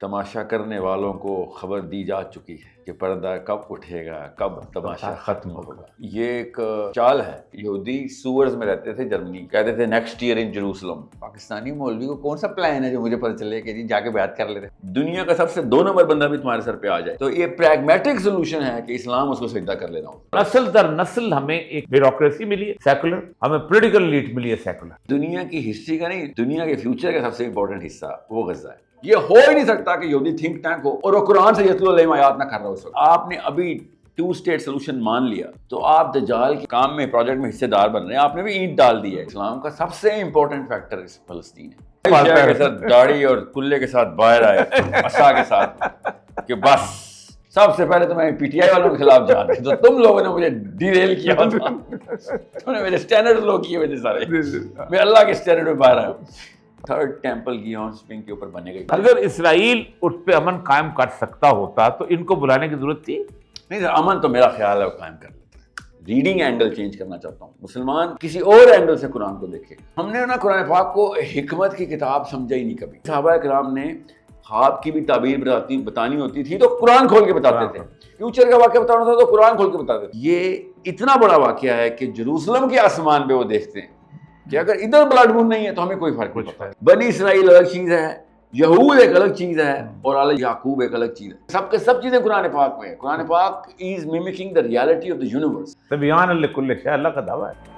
تماشا کرنے والوں کو خبر دی جا چکی ہے کہ پردہ کب اٹھے گا، کب تماشا ختم ہوگا۔ یہ ایک چال ہے۔ یہودی سورز میں رہتے تھے جرمنی، کہتے تھے نیکسٹ ایئر ان جیروسلم۔ پاکستانی مولوی کو کون سا پلان ہے جو مجھے پتہ چلے کہ جی جا کے بیعت کر لیتے؟ دنیا کا سب سے 2 نمبر بندہ بھی تمہارے سر پہ آ جائے تو یہ پریگمیٹک سولوشن ہے کہ اسلام اس کو سجدہ کر لینا ہوگا۔ نسل در نسل ہمیں ایک بیوروکریسی ملی ہے سیکولر، ہمیں پولیٹیکل لیڈ ملی ہے سیکولر۔ دنیا کی ہسٹری کا نہیں، دنیا کے فیوچر کا سب سے امپورٹنٹ حصہ وہ غزہ ہے۔ یہ ہو ہی نہیں سکتا کہ یہودی تھنک ٹینک ہو اور وہ قرآن سے یتلو علیہم آیات نہ کر رہا ہو۔ اس وقت آپ نے ابھی 2 اسٹیٹ سولوشن مان لیا تو آپ دجال کے کام میں پروجیکٹ میں حصے دار بن رہے ہیں۔ آپ نے بھی اینٹ ڈال دی ہے۔ اسلام کا سب سے امپورٹنٹ فیکٹر اس فلسطین ہے۔ عیسیٰ کے ساتھ داڑھی اور کلے کے ساتھ باہر آئے عصا کے ساتھ کہ بس سب سے پہلے تو میں پی ٹی آئی والوں کے خلاف جا رہا تو تم لوگوں نے مجھے ڈیریل کیا تھا، تم نے میرے اسٹینڈرڈ لو کیے ہوئے سارے، میں اللہ کے اسٹینڈرڈ میں باہر آیا۔ تھرڈ ٹیمپل گیون سپرنگ کے اوپر بنے گئی۔ اگر اسرائیل اس پہ امن قائم کر سکتا ہوتا تو ان کو بلانے کی ضرورت تھی نہیں سر، امن تو میرا خیال ہے وہ قائم کر لیتا ہے۔ ریڈنگ اینگل چینج کرنا چاہتا ہوں، مسلمان کسی اور اینگل سے قرآن کو دیکھے۔ ہم نے نا قرآن پاک کو حکمت کی کتاب سمجھا ہی نہیں کبھی۔ صحابہ کرام نے خواب کی بھی تعبیر بتانی ہوتی تھی تو قرآن کھول کے بتاتے تھے، فیوچر کا واقعہ بتانا تھا تو قرآن کھول کے بتاتے تھے۔ یہ اتنا بڑا واقعہ ہے کہ جروسلم کے آسمان پہ وہ دیکھتے ہیں کہ اگر ادھر بلڈ مون نہیں ہے تو ہمیں کوئی فرق نہیں پڑتا۔ بنی اسرائیل الگ چیز ہے، یہود ایک الگ چیز ہے اور آل یعقوب ایک الگ چیز ہے۔ سب کے سب چیزیں قرآن پاک میں ہے۔ قرآن پاک is mimicking the reality of the universe. تبیان لکل شیء، اللہ کا دعویٰ ہے۔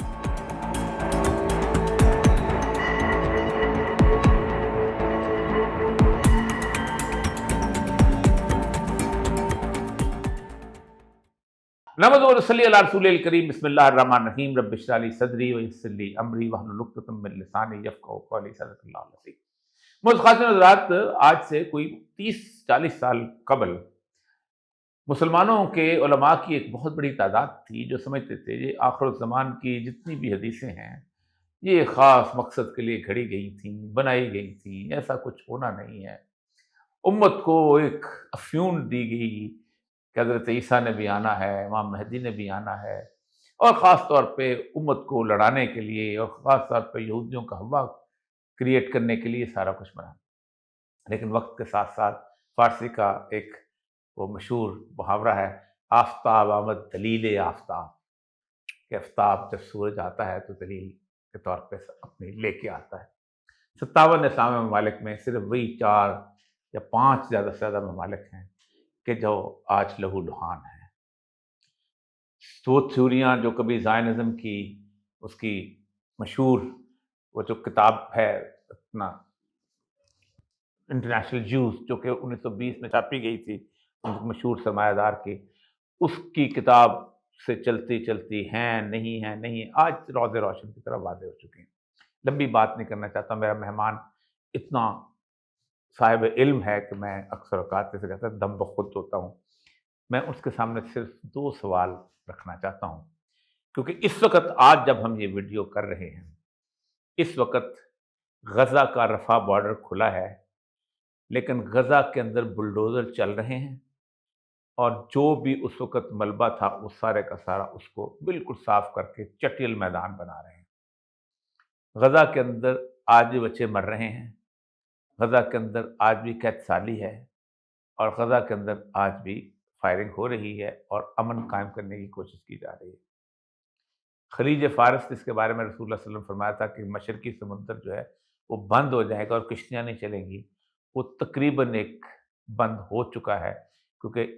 نحمدہ و نصلی علی رسول الکریم، بسم اللہ الرحمن الرحیم، رب اشرح لی صدری ویسر لی امری واحلل عقدۃ من لسانی یفقہوا قولی، صدق اللہ العظیم۔ معزز حضرات، آج سے کوئی 30-40 سال قبل مسلمانوں کے علماء کی ایک بہت بڑی تعداد تھی جو سمجھتے تھے یہ آخر الزمان کی جتنی بھی حدیثیں ہیں یہ خاص مقصد کے لیے گھڑی گئی تھیں، بنائی گئی تھیں، ایسا کچھ ہونا نہیں ہے۔ امت کو ایک افیون دی گئی کہ حضرت عیسیٰ نے بھی آنا ہے، امام مہدی نے بھی آنا ہے، اور خاص طور پہ امت کو لڑانے کے لیے اور خاص طور پہ یہودیوں کا ہوا کریٹ کرنے کے لیے سارا کچھ بنا۔ لیکن وقت کے ساتھ ساتھ فارسی کا ایک وہ مشہور محاورہ ہے، آفتاب آمد دلیل آفتاب، کہ آفتاب جب سورج آتا ہے تو دلیل کے طور پہ اپنی لے کے آتا ہے۔ 57 اسلامی ممالک میں صرف وہی 4 یا 5 زیادہ سے زیادہ ممالک ہیں کہ جو آج لہو لہان ہیں۔ وہ تھیوریاں جو کبھی زائنزم کی اس کی مشہور وہ جو کتاب ہے اپنا انٹرنیشنل جوز جو کہ 1920 میں چھاپی گئی تھی مشہور سرمایہ دار کی، اس کی کتاب سے چلتی چلتی ہیں نہیں آج روز روشن کی طرح واضح ہو چکی ہیں۔ لمبی بات نہیں کرنا چاہتا، میرا مہمان اتنا صاحب علم ہے کہ میں اکثر اوقات جیسے کہتا ہے دم بخود ہوتا ہوں۔ میں اس کے سامنے صرف 2 سوال رکھنا چاہتا ہوں، کیونکہ اس وقت آج جب ہم یہ ویڈیو کر رہے ہیں اس وقت غزہ کا رفح بارڈر کھلا ہے، لیکن غزہ کے اندر بلڈوزر چل رہے ہیں اور جو بھی اس وقت ملبہ تھا وہ سارے کا سارا اس کو بالکل صاف کر کے چٹیل میدان بنا رہے ہیں۔ غزہ کے اندر آج بھی بچے مر رہے ہیں، غزہ کے اندر آج بھی قحط سالی ہے، اور غزہ کے اندر آج بھی فائرنگ ہو رہی ہے اور امن قائم کرنے کی کوشش کی جا رہی ہے۔ خلیج فارس، جس کے بارے میں رسول اللہ صلی اللہ علیہ وسلم فرمایا تھا کہ مشرقی سمندر جو ہے وہ بند ہو جائے گا اور کشتیاں نہیں چلیں گی، وہ تقریباً ایک بند ہو چکا ہے، کیونکہ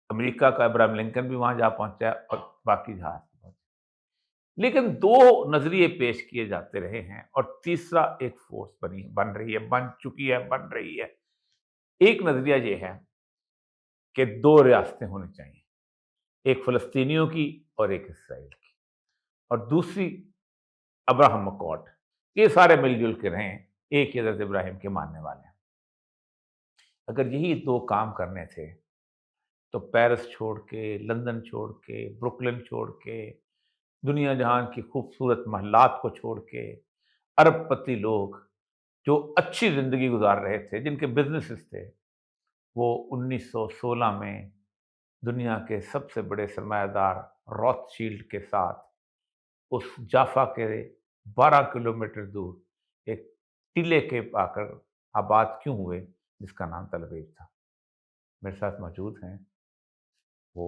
امریکہ کا ابراہیم لنکن بھی وہاں جا پہنچا ہے اور باقی جہاز پہنچے۔ لیکن 2 نظریے پیش کیے جاتے رہے ہیں اور تیسرا ایک فورس بن رہی ہے۔ ایک نظریہ یہ ہے کہ 2 ریاستیں ہونی چاہیے، ایک فلسطینیوں کی اور ایک اسرائیل کی، اور دوسری ابراہم اکارڈ، یہ سارے مل جل کے رہیں، ایک ہی حضرت ابراہیم کے ماننے والے ہیں۔ اگر یہی 2 کام کرنے تھے تو پیرس چھوڑ کے، لندن چھوڑ کے، بروکلن چھوڑ کے، دنیا جہان کی خوبصورت محلات کو چھوڑ کے، ارب پتی لوگ جو اچھی زندگی گزار رہے تھے، جن کے بزنسز تھے، وہ 1916 میں دنیا کے سب سے بڑے سرمایہ دار روتھ شیلڈ کے ساتھ اس جافا کے 12 کلومیٹر دور ایک ٹلے کے پا کر آباد کیوں ہوئے جس کا نام تل ابیب تھا. میرے ساتھ موجود ہیں وہ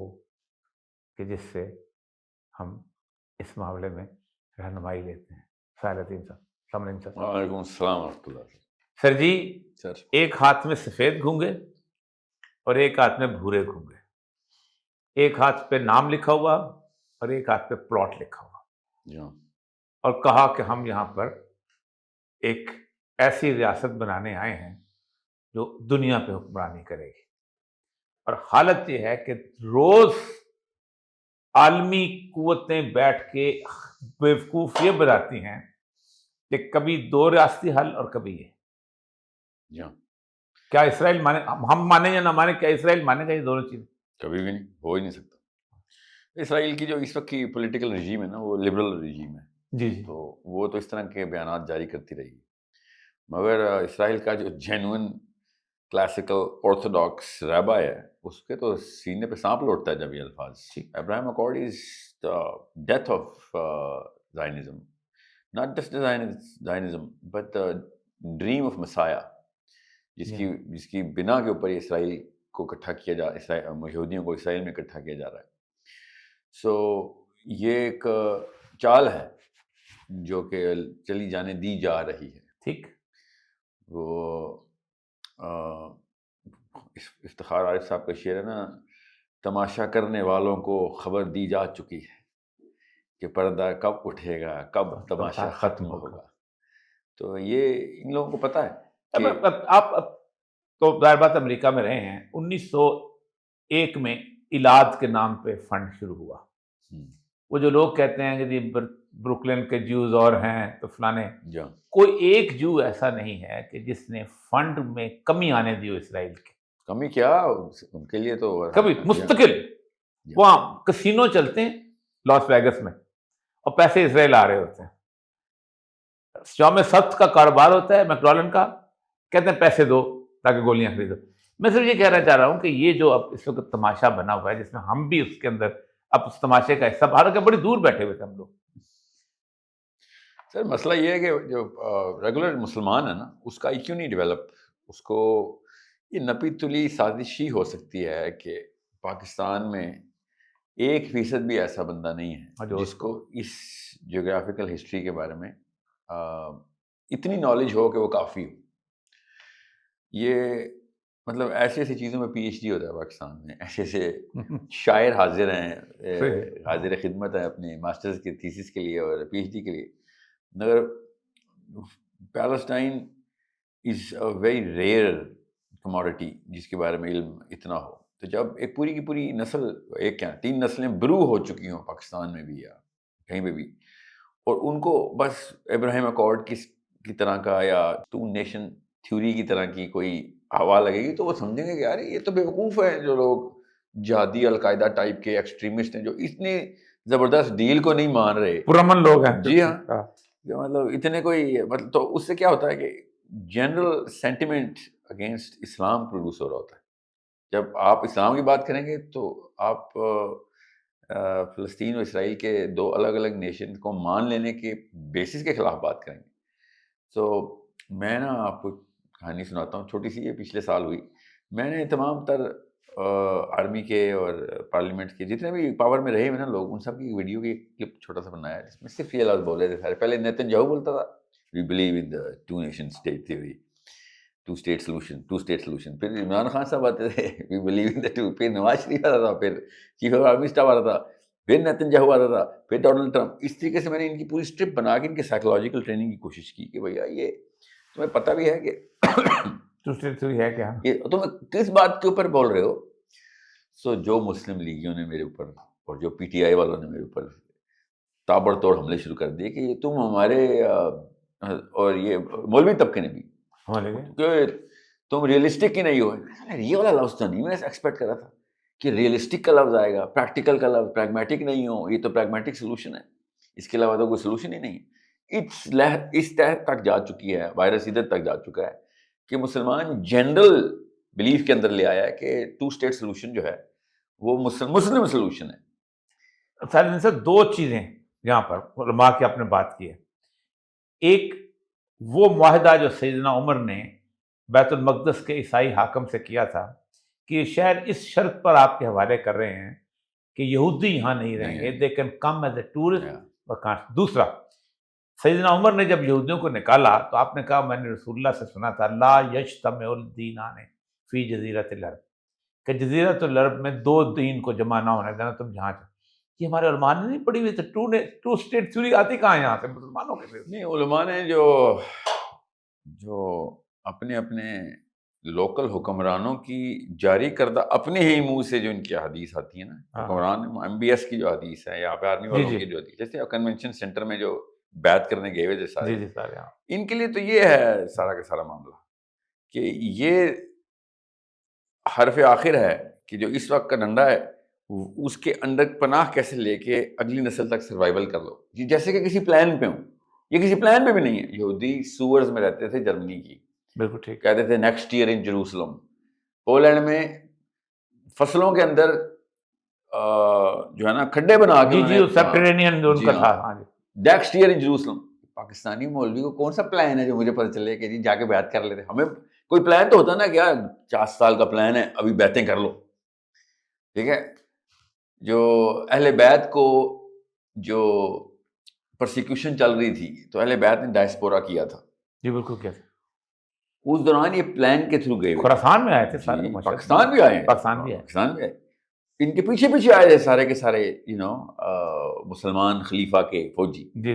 کہ جس سے ہم اس معاملے میں رہنمائی لیتے ہیں. ساحر الدین صاحب، السلام علیکم سر. وعلیکم السلام ورحمۃ اللہ. سر جی، سر ایک ہاتھ میں سفید گھونگے اور ایک ہاتھ میں بھورے گھونگے، ایک ہاتھ پہ نام لکھا ہوا اور ایک ہاتھ پہ پلاٹ لکھا ہوا، جی ہاں. اور کہا کہ ہم یہاں پر ایک ایسی ریاست بنانے آئے ہیں جو دنیا پہ حکمرانی کرے گی. اور حالت یہ ہے کہ روز عالمی قوتیں بیٹھ کے بیوقوف یہ بتاتی ہیں کہ کبھی 2 ریاستی حل اور کبھی یہ. جی ہاں. کیا اسرائیل مانے، ہم مانیں یا نہ مانیں، کیا اسرائیل مانے گا یہ دونوں چیزیں؟ کبھی بھی نہیں، ہو ہی نہیں سکتا. اسرائیل کی جو اس وقت کی پولیٹیکل رجیم ہے نا، وہ لبرل رجیم ہے. جی جی. تو وہ تو اس طرح کے بیانات جاری کرتی رہی. مگر اسرائیل کا جو جینوئن کلاسیکل آرتھوڈاکس رابع ہے، اس کے تو سینے پہ سانپ لوٹتا ہے جب یہ الفاظ. ابراہیم accord is the death of Zionism, not just Zionism but the dream of messiah, جس کی بنا کے اوپر اسرائیل کو اکٹھا کیا یہودیوں کو اسرائیل میں اکٹھا کیا جا رہا ہے. سو یہ ایک چال ہے جو کہ چلی جانے دی جا رہی ہے. ٹھیک. وہ افتخار عارف صاحب کا شعر ہے نا، تماشا کرنے والوں کو خبر دی جا چکی ہے کہ پردہ کب اٹھے گا، کب تماشا ختم ہوگا. تو یہ ان لوگوں کو پتہ ہے کہ آپ تو ظاہر بات امریکہ میں رہے ہیں. 1901 میں ایلاد کے نام پہ فنڈ شروع ہوا. وہ جو لوگ کہتے ہیں کہ جی بروکلن کے جوز اور ہیں تو فلانے، کوئی ایک جو ایسا نہیں ہے کہ جس نے فنڈ میں کمی آنے دی ہو اسرائیل کی. کمی کیا ان کے لیے تو کبھی مستقل وہاں کسینو چلتے ہیں لاس ویگس میں اور پیسے اسرائیل آ رہے ہوتے ہیں. یوم سبت کا کاروبار ہوتا ہے میکڈونلڈ کا، کہتے ہیں پیسے دو تاکہ گولیاں خریدو. میں صرف یہ کہنا چاہ رہا ہوں کہ یہ جو اب اس وقت تماشا بنا ہوا ہے، جس میں ہم بھی اس کے اندر اب اس تماشے کا حصہ، حالانکہ بڑی دور بیٹھے ہوئے تھے ہم لوگ. سر مسئلہ یہ ہے کہ جو ریگولر مسلمان ہے نا، اس کا IQ نہیں ڈیولپ. اس کو یہ نپی تلی سازش ہی ہو سکتی ہے کہ پاکستان میں 1% بھی ایسا بندہ نہیں ہے جس کو اس جیوگرافیکل ہسٹری کے بارے میں اتنی نالج ہو کہ وہ کافی ہو. یہ مطلب ایسی ایسی چیزوں میں PhD ہوتا ہے پاکستان میں. ایسے ایسے شاعر حاضر ہیں، حاضر خدمت ہیں اپنے ماسٹرز کے تھیسس کے لیے اور PhD کے لیے. مگر Palestine is a very rare commodity جس کے بارے میں علم اتنا ہو. تو جب ایک پوری کی پوری نسل، ایک کیا 3 نسلیں برو ہو چکی ہوں پاکستان میں بھی یا کہیں پہ بھی، اور ان کو بس ابراہیم اکارڈ کی طرح کا یا 2 نیشن تھیوری کی طرح کی کوئی ہوا لگے گی تو وہ سمجھیں گے کہ یار یہ تو بیوقوف ہیں جو لوگ جہادی القاعدہ ٹائپ کے ایکسٹریمسٹ ہیں جو اتنے زبردست ڈیل کو نہیں مان رہے. پرامن لوگ ہیں. جی ہاں. مطلب اتنے کوئی مطلب، تو اس سے کیا ہوتا ہے کہ جنرل سینٹیمنٹ اگینسٹ اسلام پروڈیوس ہو رہا ہوتا ہے. جب آپ اسلام کی بات کریں گے تو آپ فلسطین و اسرائیل کے 2 الگ الگ نیشن کو مان لینے کے بیسس کے خلاف بات کریں گے. تو میں نا آپ کو کہانی سناتا ہوں چھوٹی سی، یہ پچھلے سال ہوئی. میں نے تمام تر آرمی کے اور پارلیمنٹ کے جتنے بھی پاور میں رہے ہوئے نا لوگ، ان سب کی ویڈیو کی کلپ چھوٹا سا بنایا جس میں صرف یہ لفظ بولے تھے سارے. پہلے نیتن یاہو بولتا تھا we believe in the 2 nation state theory, 2 state solution. پھر عمران خان صاحب آتے تھے وی بلیو ان دا 2. پھر نواز شریف آتا تھا، پھر چیف آف آرمی اسٹاف آتا تھا، پھر نیتن یاہو آتا تھا، پھر ڈونلڈ ٹرمپ. اس طریقے سے میں نے ان کی پوری اسٹرپ بنا کے ان کے سائیکولوجیکل ٹریننگ کی کوشش کی کہ بھیا یہ تمہیں پتہ بھی ہے کہ ہے کیا تم کس بات کے اوپر بول رہے ہو. سو جو مسلم لیگیوں نے میرے اوپر اور جو PTI والوں نے میرے اوپر تابڑ توڑ حملے شروع کر دیے کہ یہ تم ہمارے اور یہ مولوی طبقے نے بھی کہ تم ریئلسٹک ہی نہیں ہو. یہ والا لفظ تو نہیں میں ایکسپیکٹ کر رہا تھا کہ ریئلسٹک کا لفظ آئے گا، پریکٹیکل کا لفظ، پریگمیٹک نہیں ہو. یہ تو پریگمیٹک سولوشن ہے، اس کے علاوہ تو کوئی سولوشن ہی نہیں. اس تحت تک جا چکی ہے، وائرس ادھر تک جا چکا ہے کہ مسلمان جنرل بلیف کے اندر لے آیا ہے کہ 2 اسٹیٹ سولوشن جو ہے وہ مسلم سولوشن ہے. سر 2 چیزیں یہاں پر علماء کی آپ نے بات کی ہے. ایک وہ معاہدہ جو سیدنا عمر نے بیت المقدس کے عیسائی حاکم سے کیا تھا کہ یہ شہر اس شرط پر آپ کے حوالے کر رہے ہیں کہ یہودی یہاں نہیں رہیں گے، they can come as a tourist. دوسرا، سیدنا عمر نے جب یہودیوں کو نکالا تو آپ نے کہا میں نے رسول اللہ سے سنا تھا لا یجتمع الدینان فی جزیرۃ العرب، کہ جزیرۃ العرب میں دو دین کو جمع نہ ہونے دینا، تم جہاں چاہو. یہ ہمارے علماء نے نہیں پڑھی ہوئی تھی. ٹو اسٹیٹ تھیوری آتی کہاں یہاں سے مسلمانوں کے لیے؟ نہیں، علماء نے جو اپنے اپنے لوکل حکمرانوں کی جاری کردہ اپنے ہی منہ سے جو ان کی حدیث آتی ہے نا، حکمران MBS کی جو حدیث ہے، یہاں پہ آرمی والوں کی جو حدیث، جیسے کنونشن سینٹر میں جو بیعت کرنے گئے ہوئے تھے سارے، ان کے لیے تو یہ ہے سارا کا سارا معاملہ کہ یہ حرف آخر ہے کہ جو اس وقت کا ڈنڈا ہے اس کے اندر پناہ کیسے لے کے اگلی نسل تک سروائیول کر لو، جیسے کہ کسی پلان پہ ہوں. یہ کسی پلان پہ بھی نہیں ہے. یہودی سورز میں رہتے تھے جرمنی کی، بالکل ٹھیک، کہتے تھے نیکسٹ ایئر ان جیروسلم. پولینڈ میں فصلوں کے اندر جو ہے نا کھڈے بنا کے سبٹرینین جو ان کا تھا، نیکسٹ ایئر ان جیروسلم. پاکستانی مولوی کو کون سا پلان ہے جو مجھے پتہ چلے کہ جی جا کے بیعت کر لیتے؟ ہمیں کوئی پلان تو ہوتا نا کہ 50 سال کا پلان ہے، ابھی بیعتیں کر لو. ٹھیک ہے، جو اہل بیت کو جو پرسیکیوشن چل رہی تھی تو اہل بیت نے ڈائسپورا کیا تھا. جی بالکل کیا، اس دوران یہ پلان کے تھرو گئے، خراسان میں آئے تھے سارے، پاکستان بھی آئے، پاکستان بھی آئے، ان کے پیچھے پیچھے آئے تھے سارے کے سارے مسلمان خلیفہ کے فوجی. جی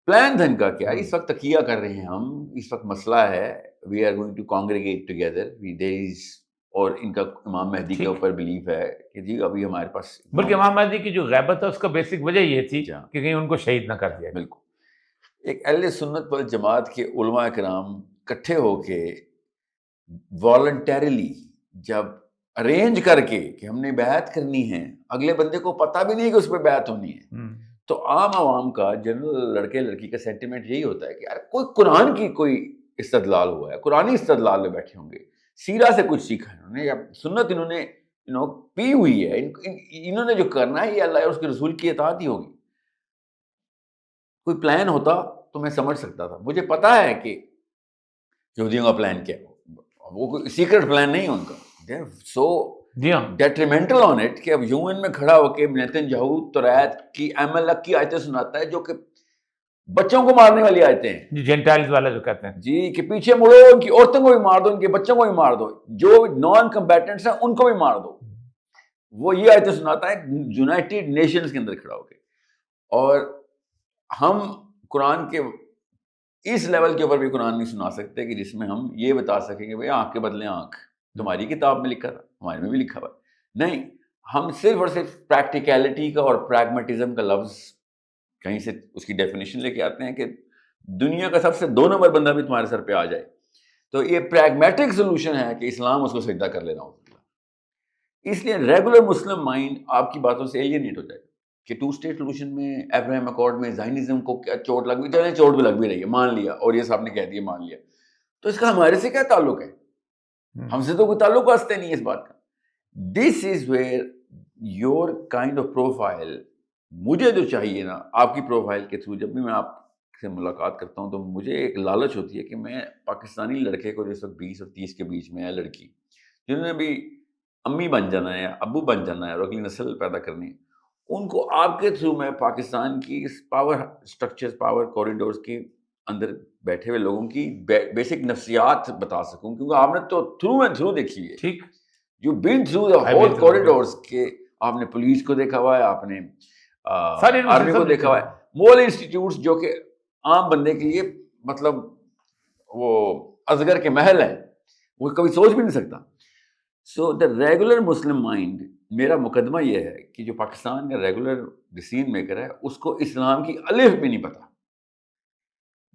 پلان تھا ان کا کیا، اس وقت تقیہ کر رہے ہیں ہم، اس وقت مسئلہ ہے، we are going to congregate together, اور ان کا امام مہدی کے اوپر بلیف ہے کہ جی ابھی ہمارے پاس، بلکہ امام مہدی کی جو غیبت ہے اس کا بیسک وجہ یہ تھی کہ کہیں ان کو شہید نہ کر دیا. بالکل. ایک اہل سنت والجماعت کے علماء کرام اکٹھے ہو کے والنٹیرلی جب ارینج کر کے کہ ہم نے بیعت کرنی ہے، اگلے بندے کو پتہ بھی نہیں کہ اس پہ بیعت ہونی ہے، تو عام عوام کا جنرل لڑکے لڑکی کا سینٹیمنٹ یہی ہوتا ہے کہ یار کوئی قرآن کی کوئی استدلال ہوا ہے، قرآنی استدلال میں بیٹھے ہوں گے، سیرہ سے کچھ سیکھا ہے انہوں نے، یا سنت انہوں نے پی ہوئی ہے، انہوں نے جو کرنا ہے یہ اللہ اور اس کے رسول کی اطاعت ہی ہوگی. کوئی پلان ہوتا تو میں سمجھ سکتا تھا. مجھے پتا ہے کہ یہودیوں کا پلان کیا، وہ کوئی سیکرٹ پلان نہیں ہے ان کا. They are so detrimental on it کہ اب UN میں کھڑا ہو کے نیتن یاہو توریت کی MLK کی آیتیں سناتا ہے جو کہ بچوں کو مارنے والی آیتیں ہیں، جینٹائلز والا جو کہتے ہیں جی کہ پیچھے مڑو، ان کی عورتوں کو بھی مار دو، ان کے بچوں کو بھی مار دو، جو نان کمبیٹنٹس ہیں ان کو بھی مار دو. وہ یہ آیتیں سناتا ہے یونائٹیڈ نیشنز کے اندر کھڑا ہو کے. اور ہم قرآن کے اس لیول کے اوپر بھی قرآن نہیں سنا سکتے کہ جس میں ہم یہ بتا سکیں کہ بھئی آنکھ کے بدلے آنکھ، تمہاری کتاب میں لکھا تھا، ہمارے میں بھی لکھا ہوا. نہیں، ہم صرف اور صرف پریکٹیکلٹی کا اور پریگمیٹزم کا لفظ کہیں سے اس کی ڈیفینیشن لے کے آتے ہیں کہ دنیا کا سب سے 2 نمبر بندہ بھی تمہارے سر پہ آ جائے تو یہ پریگمیٹک سولوشن ہے کہ اسلام اس کو سجدہ کر لینا ہوتا. اس لیے ریگولر مسلم مائنڈ آپ کی باتوں سے ایلینیٹ ہو جائے کہ 2 اسٹیٹ سولوشن میں، ابراہیم اکارڈ میں زائنزم کو کیا چوٹ لگ گئی، چلیں چوٹ بھی لگ بھی رہی ہے، مان لیا، اور یہ صاحب نے کہہ دیا مان لیا، تو اس کا ہمارے سے کیا تعلق ہے؟ ہم سے تو کوئی تعلق واسطے نہیں ہے اس بات کا. This is where your kind of profile, مجھے جو چاہیے نا آپ کی پروفائل کے تھرو جب بھی میں آپ سے ملاقات کرتا ہوں تو مجھے ایک لالچ ہوتی ہے کہ میں پاکستانی لڑکے کو جس وقت 20 اور 30 کے بیچ میں ہے، لڑکی جنہوں نے بھی امی بن جانا ہے، ابو بن جانا ہے اور اگلی نسل پیدا کرنی ہے، ان کو آپ کے تھرو میں پاکستان کی اس پاور سٹرکچر، پاور کوریڈورز کے اندر بیٹھے ہوئے لوگوں کی بیسک نفسیات بتا سکوں، کیونکہ آپ نے تو تھرو اینڈ تھرو دیکھی ہے. ٹھیک، you been through the whole corridors کے، آپ نے پولیس کو دیکھا ہوا ہے، آپ نے آرمی کو دیکھا ہوا ہے، مول انسٹیٹیوٹس جو کہ عام بندے کے لیے مطلب وہ ازگر کے محل ہیں، وہ کبھی سوچ بھی نہیں سکتا. سو دا ریگولر مسلم مائنڈ، میرا مقدمہ یہ ہے کہ جو پاکستان کا ریگولر ڈیسیژن میکر ہے اس کو اسلام کی الف بھی نہیں پتہ.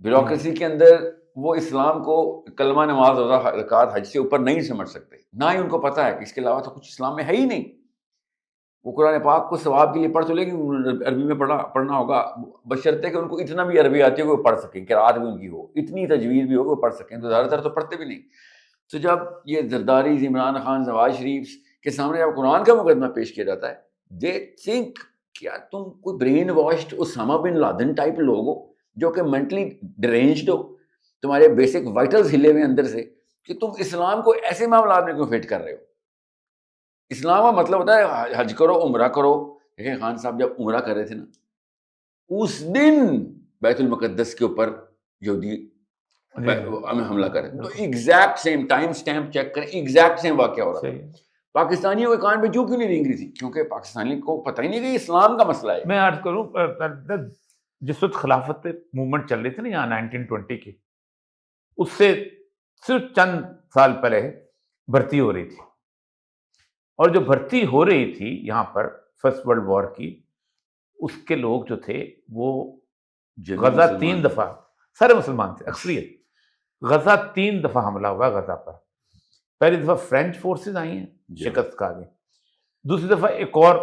بیوروکریسی کے اندر وہ اسلام کو کلمہ نماز روزہ رکعت حج سے اوپر نہیں سمجھ سکتے، نہ ہی ان کو پتہ ہے کہ اس کے علاوہ تو کچھ اسلام میں ہے ہی نہیں. وہ قرآن پاک کو ثواب کے لیے پڑھ تو لے کہ عربی میں پڑھنا ہوگا، بشرطے کہ ان کو اتنا بھی عربی آتی ہے کہ وہ پڑھ سکیں، قرات بھی ان کی ہو، اتنی تجوید بھی ہو کہ وہ پڑھ سکیں، تو زیادہ تر تو پڑھتے بھی نہیں. تو جب یہ زرداری، عمران خان، نواز شریف کے سامنے جب قرآن کا مقدمہ پیش کیا جاتا ہے، دے تھنک کیا تم کوئی brain washed Osama bin Laden type لوگ ہو جو کہ مینٹلی ڈرینجڈ ہو، تمہارے بیسک وائٹلز ہلے ہوئے اندر سے، کہ تم اسلام کو ایسے معاملات میں کیوں فٹ کر رہے ہو؟ اسلام کا مطلب ہوتا ہے حج کرو، عمرہ کرو. دیکھیں خان صاحب جب عمرہ کر رہے تھے نا، اس دن بیت المقدس کے اوپر یہودی حملہ کرے، تو exact same time stamp check کریں، ایگزیکٹ سیم واقعہ ہو رہا تھا. پاکستانیوں کے کان پہ جو کیوں نہیں رینگ رہی تھی؟ کیونکہ پاکستانی کو پتہ ہی نہیں کہ یہ اسلام کا مسئلہ ہے. میں عرض کروں جس وقت خلافت موومنٹ چل رہی تھی نا یہاں 1920 کی، اس سے صرف چند سال پہلے بھرتی ہو رہی تھی، اور جو بھرتی ہو رہی تھی یہاں پر فرسٹ ورلڈ وار کی، اس کے لوگ جو تھے وہ غزہ 3 دفعہ، سارے مسلمان تھے اکثریت، غزہ 3 دفعہ حملہ ہوا غزہ پر. پہلی دفعہ فرینچ فورسز آئی ہیں، شکست کھا گئی. دوسری دفعہ ایک اور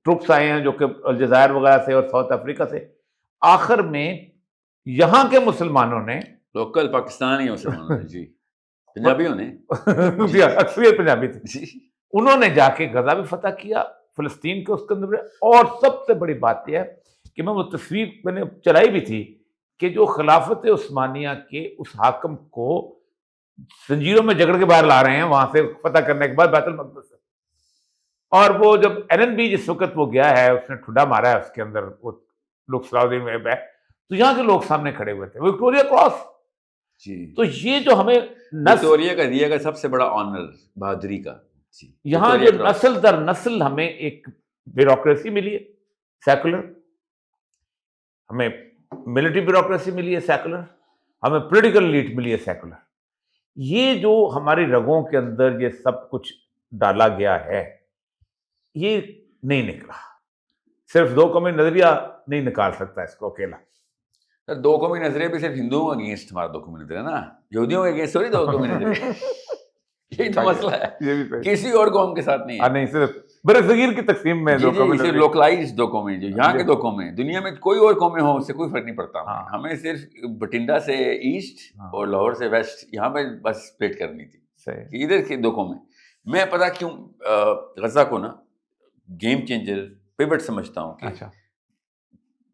ٹروپس آئے ہیں جو کہ الجزائر وغیرہ سے اور ساؤتھ افریقہ سے. آخر میں یہاں کے مسلمانوں نے، لوکل پاکستانی مسلمانوں نے، جی پنجابیوں نے، اکثریت پنجابی تھی، انہوں نے جا کے غزہ بھی فتح کیا فلسطین کے اس کے اندر. اور سب سے بڑی بات یہ ہے کہ میں وہ تصویر میں نے چلائی بھی تھی کہ جو خلافت عثمانیہ کے اس حاکم کو زنجیروں میں جگڑ کے باہر لا رہے ہیں وہاں سے فتح کرنے کے بعد بیت المقدس سے. اور وہ جب ایلن بی جس وقت وہ گیا ہے، اس نے ٹھڈا مارا ہے اس کے اندر، وہ لوگ سلاؤدین ویب ہے، تو یہاں کے لوگ سامنے کھڑے ہوئے تھے، وکٹوریا کراس. جی تو یہ جو ہمیں وکٹوریا کا دیا گیا سب سے بڑا آنر بہادری کا، یہاں جو نسل در نسل ہمیں ایک بیوروکریسی ملی ہے سیکولر، ہمیں ملٹری بیوروکریسی ملی ہے سیکولر، ہمیں پولیٹیکل ایلیٹ ملی ہے سیکولر. یہ جو ہماری رگوں کے اندر یہ سب کچھ ڈالا گیا ہے، یہ نہیں نکلا. صرف 2 قومی نظریہ نہیں نکال سکتا اس کو اکیلا. 2 قومی نظریے بھی صرف ہندوؤں کے اگینسٹ ہمارا 2 قومی نظریہ نا، یہودیوں کے اگینسٹ تھوڑی 2 قومی نظریہ. یہی تو مسئلہ ہے، کسی اور قوم کے ساتھ نہیں ہے. نہیں، صرف برصغیر کی تقسیم میں 2 قومی صرف لوکلائزڈ 2 قومیں، جو یہاں کے 2 قومیں، دنیا میں کوئی اور قومیں ہوں اس سے کوئی فرق نہیں پڑتا. ہمیں صرف بٹنڈا سے ایسٹ اور لاہور سے ویسٹ یہاں پہ بس سپلٹ کرنی تھی کہ ادھر کے 2 قومیں. میں پتہ کیوں غزہ کو نا گیم چینجر پیوٹ سمجھتا ہوں کہ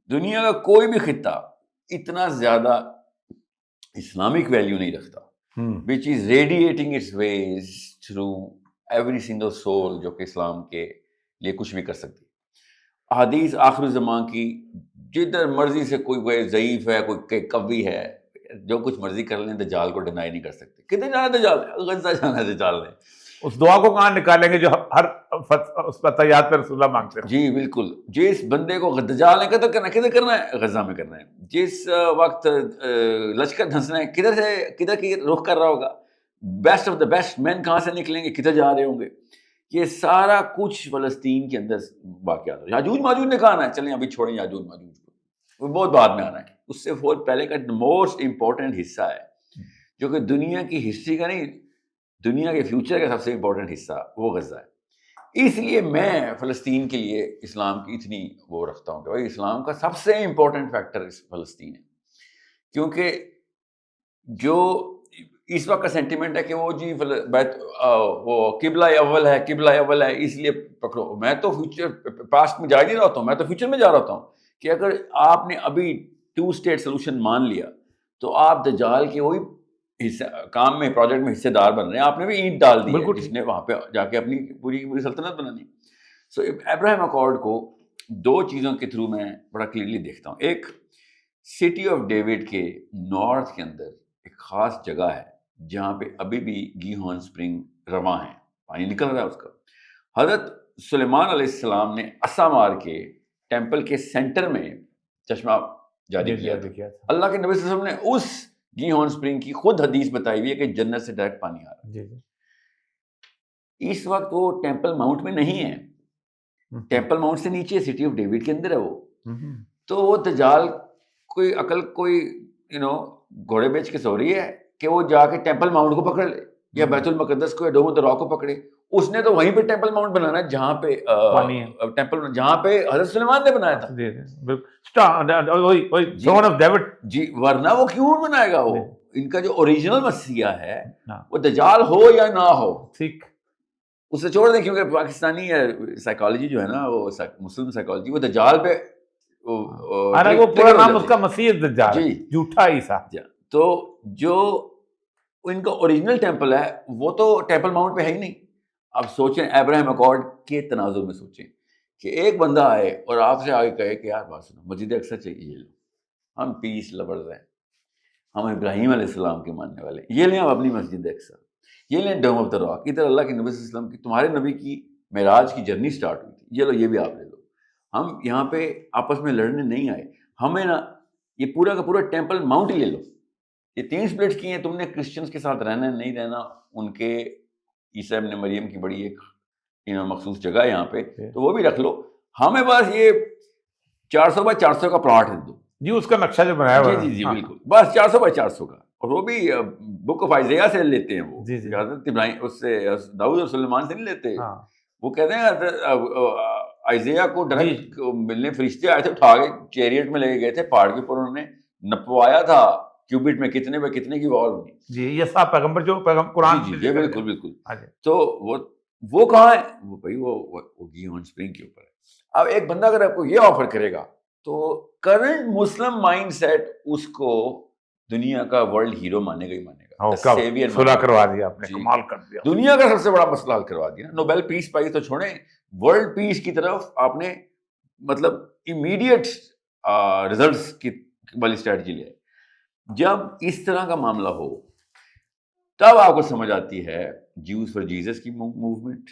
دنیا کا کوئی بھی خطہ اتنا زیادہ اسلامک ویلیو نہیں رکھتا which is radiating its ways through every single soul جو کہ اسلام کے لیے کچھ بھی کر سکتی. احادیث آخر زمان کی جدھر مرضی سے کوئی ضعیف ہے، کوئی قوی ہے، جو کچھ مرضی کر لیں، دجال کو ڈینائی نہیں کر سکتے. کتنے جانا دجال ہے؟ غزہ جانا ہے دجال نے. اس دعا کو کہاں نکالیں گے جو ہر اس فتحیات پہ رسول اللہ مانگتے ہیں. جی بالکل. جس بندے کو دجال نے قتل کرنا ہے، کدھر کرنا ہے؟ غزہ میں کرنا ہے. جس وقت لشکر دھنسنا ہے، کدھر کی رخ کر رہا ہوگا؟ بیسٹ آف دا بیسٹ مین کہاں سے نکلیں گے، کدھر جا رہے ہوں گے؟ یہ سارا کچھ فلسطین کے اندر واقعات. یاجوج ماجوج نے کہا ہے، چلیں ابھی چھوڑیں یاجوج ماجوج کو، وہ بہت بعد میں آنا ہے. اس سے پہلے کا موسٹ امپورٹنٹ حصہ ہے جو کہ دنیا کی ہسٹری کا نہیں، دنیا کے فیوچر کا سب سے امپورٹنٹ حصہ، وہ غزہ ہے. اس لیے میں فلسطین کے لیے اسلام کی اتنی وہ رکھتا ہوں کہ بھائی اسلام کا سب سے امپورٹنٹ فیکٹر فلسطین ہے. کیونکہ جو اس وقت کا سینٹیمنٹ ہے کہ وہ جی وہ قبلہ اول ہے، قبلہ اول ہے، اس لیے پکڑو. میں تو فیوچر پاسٹ میں جا نہیں رہا ہوں، میں تو فیوچر میں جا رہا ہوں کہ اگر آپ نے ابھی 2 اسٹیٹ سولوشن مان لیا تو آپ دجال کے وہی کام میں، پروجیکٹ میں حصے دار بن رہے ہیں. آپ نے بھی اینٹ ڈال دی ہے، جس نے وہاں پہ جا کے اپنی پوری سلطنت بنانی. سو ابراہیم اکارڈ کو 2 چیزوں کے تھرو میں بڑا کلیئرلی دیکھتا ہوں. ایک، سٹی آف ڈیوڈ کے نارتھ کے اندر ایک خاص جگہ ہے جہاں پہ ابھی بھی گیہون اسپرنگ رواں ہے، پانی نکل رہا ہے اس کا. حضرت سلیمان علیہ السلام نے عصا مار کے ٹیمپل کے سینٹر میں چشمہ جاری کیا تھا. اللہ کے نبی صلی اللہ علیہ وسلم نے اس گیہون اسپرنگ کی خود حدیث بتائی ہوئی ہے کہ جنت سے ڈائریکٹ پانی آ رہا ہے. اس وقت وہ ٹیمپل ماؤنٹ میں نہیں ہے، ٹیمپل ماؤنٹ سے نیچے سٹی آف ڈیوڈ کے اندر ہے وہ. تو وہ دجال کوئی عقل کوئی گھوڑے بیچ کے سو رہی ہے کہ وہ جا کے ٹیمپل ماؤنٹ کو پکڑ لے یا بیت المقدس کو یا ڈوم آف دی راک کو پکڑے. اس نے تو وہیں پہ ٹیمپل ماؤنٹ بنانا ہے جہاں پہ ٹیمپل جہاں پہ حضرت سلیمان نے بنایا تھا. جی ورنہ وہ کیوں بنائے گا؟ وہ ان کا جو اوریجنل مسیحا ہے وہ دجال ہو یا نہ ہو، ٹھیک اسے چھوڑ دیں. کیونکہ پاکستانی سائیکالوجی جو ہے نا، وہ مسلم سائیکالوجی، وہ دجال پہ وہ پورا نام اس کا مسیح دجال ہے، جھوٹا عیسیٰ. تو جو ان کا اوریجنل ٹیمپل ہے وہ تو ٹیمپل ماؤنٹ پہ ہے ہی نہیں. اب سوچیں ابراہیم اکارڈ کے تناظر میں سوچیں کہ ایک بندہ آئے اور آپ سے آگے کہے کہ یار بات سنو مسجد اقصی چاہیے، یہ لو، ہم پیس لورز ہیں، ہم ابراہیم علیہ السلام کے ماننے والے، یہ لیں ہم اپنی مسجد اقصی، یہ لیں ڈوم آف دا راک، ادھر اللہ کے نبی صلی اللہ علیہ وسلم کی، تمہارے نبی کی معراج کی جرنی سٹارٹ ہوئی تھی، یہ لو یہ بھی آپ لے لو. ہم یہاں پہ آپس میں لڑنے نہیں آئے، ہمیں نا یہ پورا کا پورا ٹیمپل ماؤنٹ ہی لے لو، یہ 3 سپلٹس کی ہیں، تم نے کرسچنس کے ساتھ رہنا نہیں رہنا، ان کے عیسیٰ ابن مریم کی بڑی ایک مخصوص جگہ ہے یہاں پہ، تو وہ بھی رکھ لو، ہمیں بس یہ 400 بائی 400 کا پلاٹ دے دو. جی اس کا نقشہ جو بنایا ہوا ہے، جی بالکل، بس 400 بائی 400 کا، اور وہ بھی بک آف آئزیہ سے لیتے ہیں، وہ جی جی حضرت ابراہیم اس سے داؤد اور سلیمان سے نہیں لیتے. ہاں وہ کہتے ہیں آئزیہ کو ڈائریکٹ ملنے فرشتے آئے تھے، اٹھا کے چیریٹ میں لے کے گئے تھے پہاڑ کے اوپر، انہوں نے نپوایا تھا کیوبٹ میں کتنے بے کتنے کی وال بنی. جی یہ صاحب پیغمبر جو قرآن جی جی بالکل بالکل. ہاں جی. تو وہ کہاں ہے؟ وہ بھائی وہ گیون اسپرنگ کے اوپر ہے. اب ایک بندہ اگر آپ کو یہ آفر کرے گا تو کرنٹ مسلم مائنڈ سیٹ اس کو دنیا کا ورلڈ ہیرو مانے گا ہی مانے گا. صلح کروا دیا آپ نے، کمال کر دیا، دنیا کا سب سے بڑا مسئلہ حل کروا دیا. نوبیل پیس پرائز تو چھوڑیں، ورلڈ پیس کی طرف آپ نے مطلب امیڈیٹ ریزلٹس کی والی اسٹریٹجی لے. جب اس طرح کا معاملہ ہو تب آپ کو سمجھ آتی ہے جیوز فار جیزس کی موومنٹ،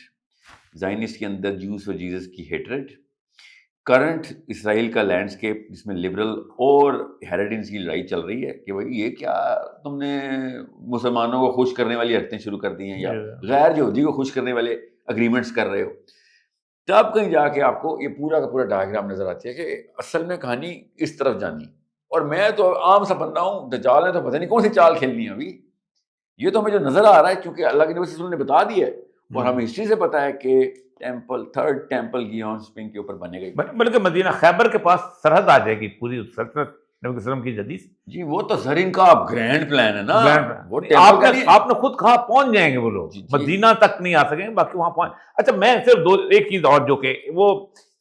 زائنسٹ کے اندر جیوز فار جیزس کی ہیٹریڈ، کرنٹ اسرائیل کا لینڈسکیپ جس میں لبرل اور ہیریڈنس کی لڑائی چل رہی ہے کہ بھائی یہ کیا تم نے مسلمانوں کو خوش کرنے والی حرکتیں شروع کر دی ہیں یا غیر یہودی کو خوش کرنے والے اگریمنٹس کر رہے ہو. تب کہیں جا کے آپ کو یہ پورا کا پورا ڈائیگرام نظر آتی ہے کہ اصل میں کہانی اس طرف جانی. اور میں تو عام سا بندہ ہوں، دجال نے تو پتہ نہیں کون سی چال کھیلنی ہے ابھی. یہ تو ہمیں جو نظر آ رہا ہے کیونکہ اللہ کے نبی صلی اللہ علیہ وسلم نے بتا دیا ہے اور ہمیں ہسٹری سے پتا ہے کہ temple, third temple given spring کے اوپر بنے گئی، بلکہ مدینہ خیبر کے پاس سرحد آ جائے گی پوری سلطنت نبی علیہ السلام کی جدید. جی وہ تو زرین کا گرینڈ پلان ہے نا، وہ آپ نے خود کہا پہنچ جائیں گے وہ لوگ، مدینہ تک نہیں آ سکیں گے، باقی وہاں پہنچ. اچھا میں صرف ایک چیز اور، جو کہ وہ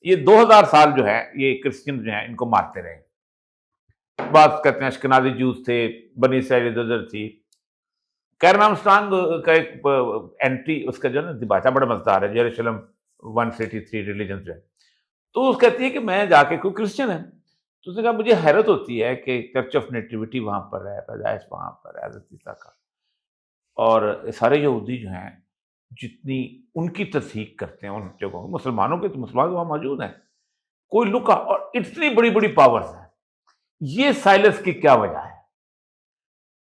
یہ 2000 سال جو ہے یہ کرسچن جو ہیں ان کو مارتے رہے. بات کرتے ہیں اشکنازی جوز تھے، بنی اسرائیل ادھر تھی. کیرن آرمسٹرانگ کا ایک اینٹی اس کا جو ہے نا دباچہ بڑا مزدار ہے، یروشلم 183 ریلیجن جو ہے، تو اس کہتی ہے کہ میں جا کے کوئی کرسچن ہے، تو اس نے کہا مجھے حیرت ہوتی ہے کہ چرچ آف نیٹیوٹی وہاں پر ہے، پیدائش وہاں پر ہے حضرت عیسیٰ کا، اور سارے یہودی جو ہیں جتنی ان کی تصدیق کرتے ہیں ان جگہوں، مسلمانوں کے تو مسلمان وہاں موجود ہیں، کوئی لکا، اور اتنی بڑی بڑی پاورز ہیں. یہ سائلنس کی کیا وجہ ہے؟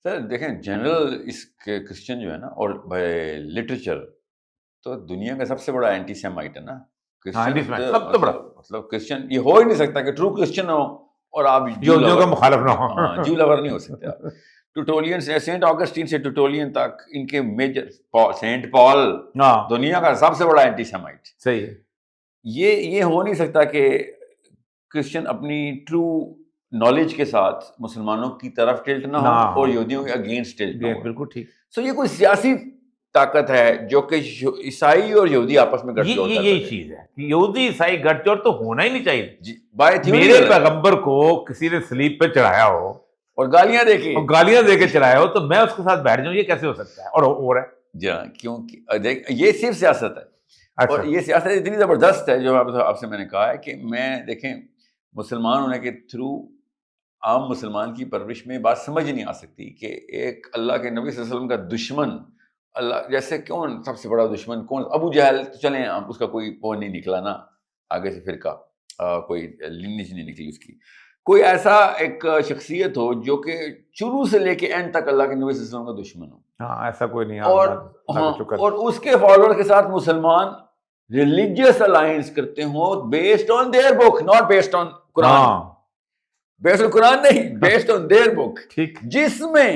سر دیکھیں جنرل اس کرسچن جو ہے نا اور لٹریچر تو دنیا کا سب سے بڑا اینٹی سیمائٹ ہے نا. سب تو بڑا مطلب کرسچن یہ ہو ہی نہیں سکتا کہ ٹرو کرسچن ہو اور آپ یہودیوں کا مخالف نہ ہو. جو لور نہیں ہو سکتے. ٹوٹولین سے سینٹ آگسٹین سے ٹوٹولین تک ان کے میجر، سینٹ پال دنیا کا سب سے بڑا اینٹی سیمائٹ. صحیح ہے. یہ ہو نہیں سکتا کہ کرسچن اپنی ٹرو نالج کے ساتھ مسلمانوں کی طرف ٹلٹ نہ ہو اور یہودیوں کے اگینسٹ ٹلٹ نہ ہو. بالکل ٹھیک. سو یہ کوئی سیاسی طاقت ہے جو کہ عیسائی اور یہودی آپس میں گٹھ جوڑ کرتے ہیں. یہی چیز ہے کہ یہودی عیسائی گٹھ جوڑ تو ہونا ہی نہیں چاہیے. جی بائی میرے پیغمبر کو کسی نے سلیب پہ چڑھایا ہو اور گالیاں دے کے چڑھایا ہو تو میں اس کے ساتھ بیٹھ جاؤں، یہ کیسے ہو سکتا ہے؟ اور ہو رہا ہے. جی ہاں، کیونکہ یہ صرف سیاست ہے. اور یہ سیاست اتنی زبردست ہے جو آپ سے میں نے کہا ہے کہ میں دیکھیں مسلمان ہونے کے تھرو عام مسلمان کی پرورش میں بات سمجھ نہیں آ سکتی کہ ایک اللہ کے نبی صلی اللہ علیہ وسلم کا دشمن، اللہ جیسے کون سب سے بڑا دشمن کون؟ ابو جہل تو چلیں اس کا کوئی وہ نہیں نکلا نا آگے سے فرقہ، کوئی لینیج نہیں نکلی اس کی. کوئی ایسا ایک شخصیت ہو جو کہ شروع سے لے کے اینڈ تک اللہ کے نبی صلی اللہ علیہ وسلم کا دشمن ہو. ہاں ایسا کوئی نہیں. اور اس کے فالوور کے ساتھ مسلمان ریلیجیس الائنس کرتے ہوں based on their book, not based on قرآن. بیسڈ آن قرآن نہیں، بیسڈ آن دیئر بک، جس میں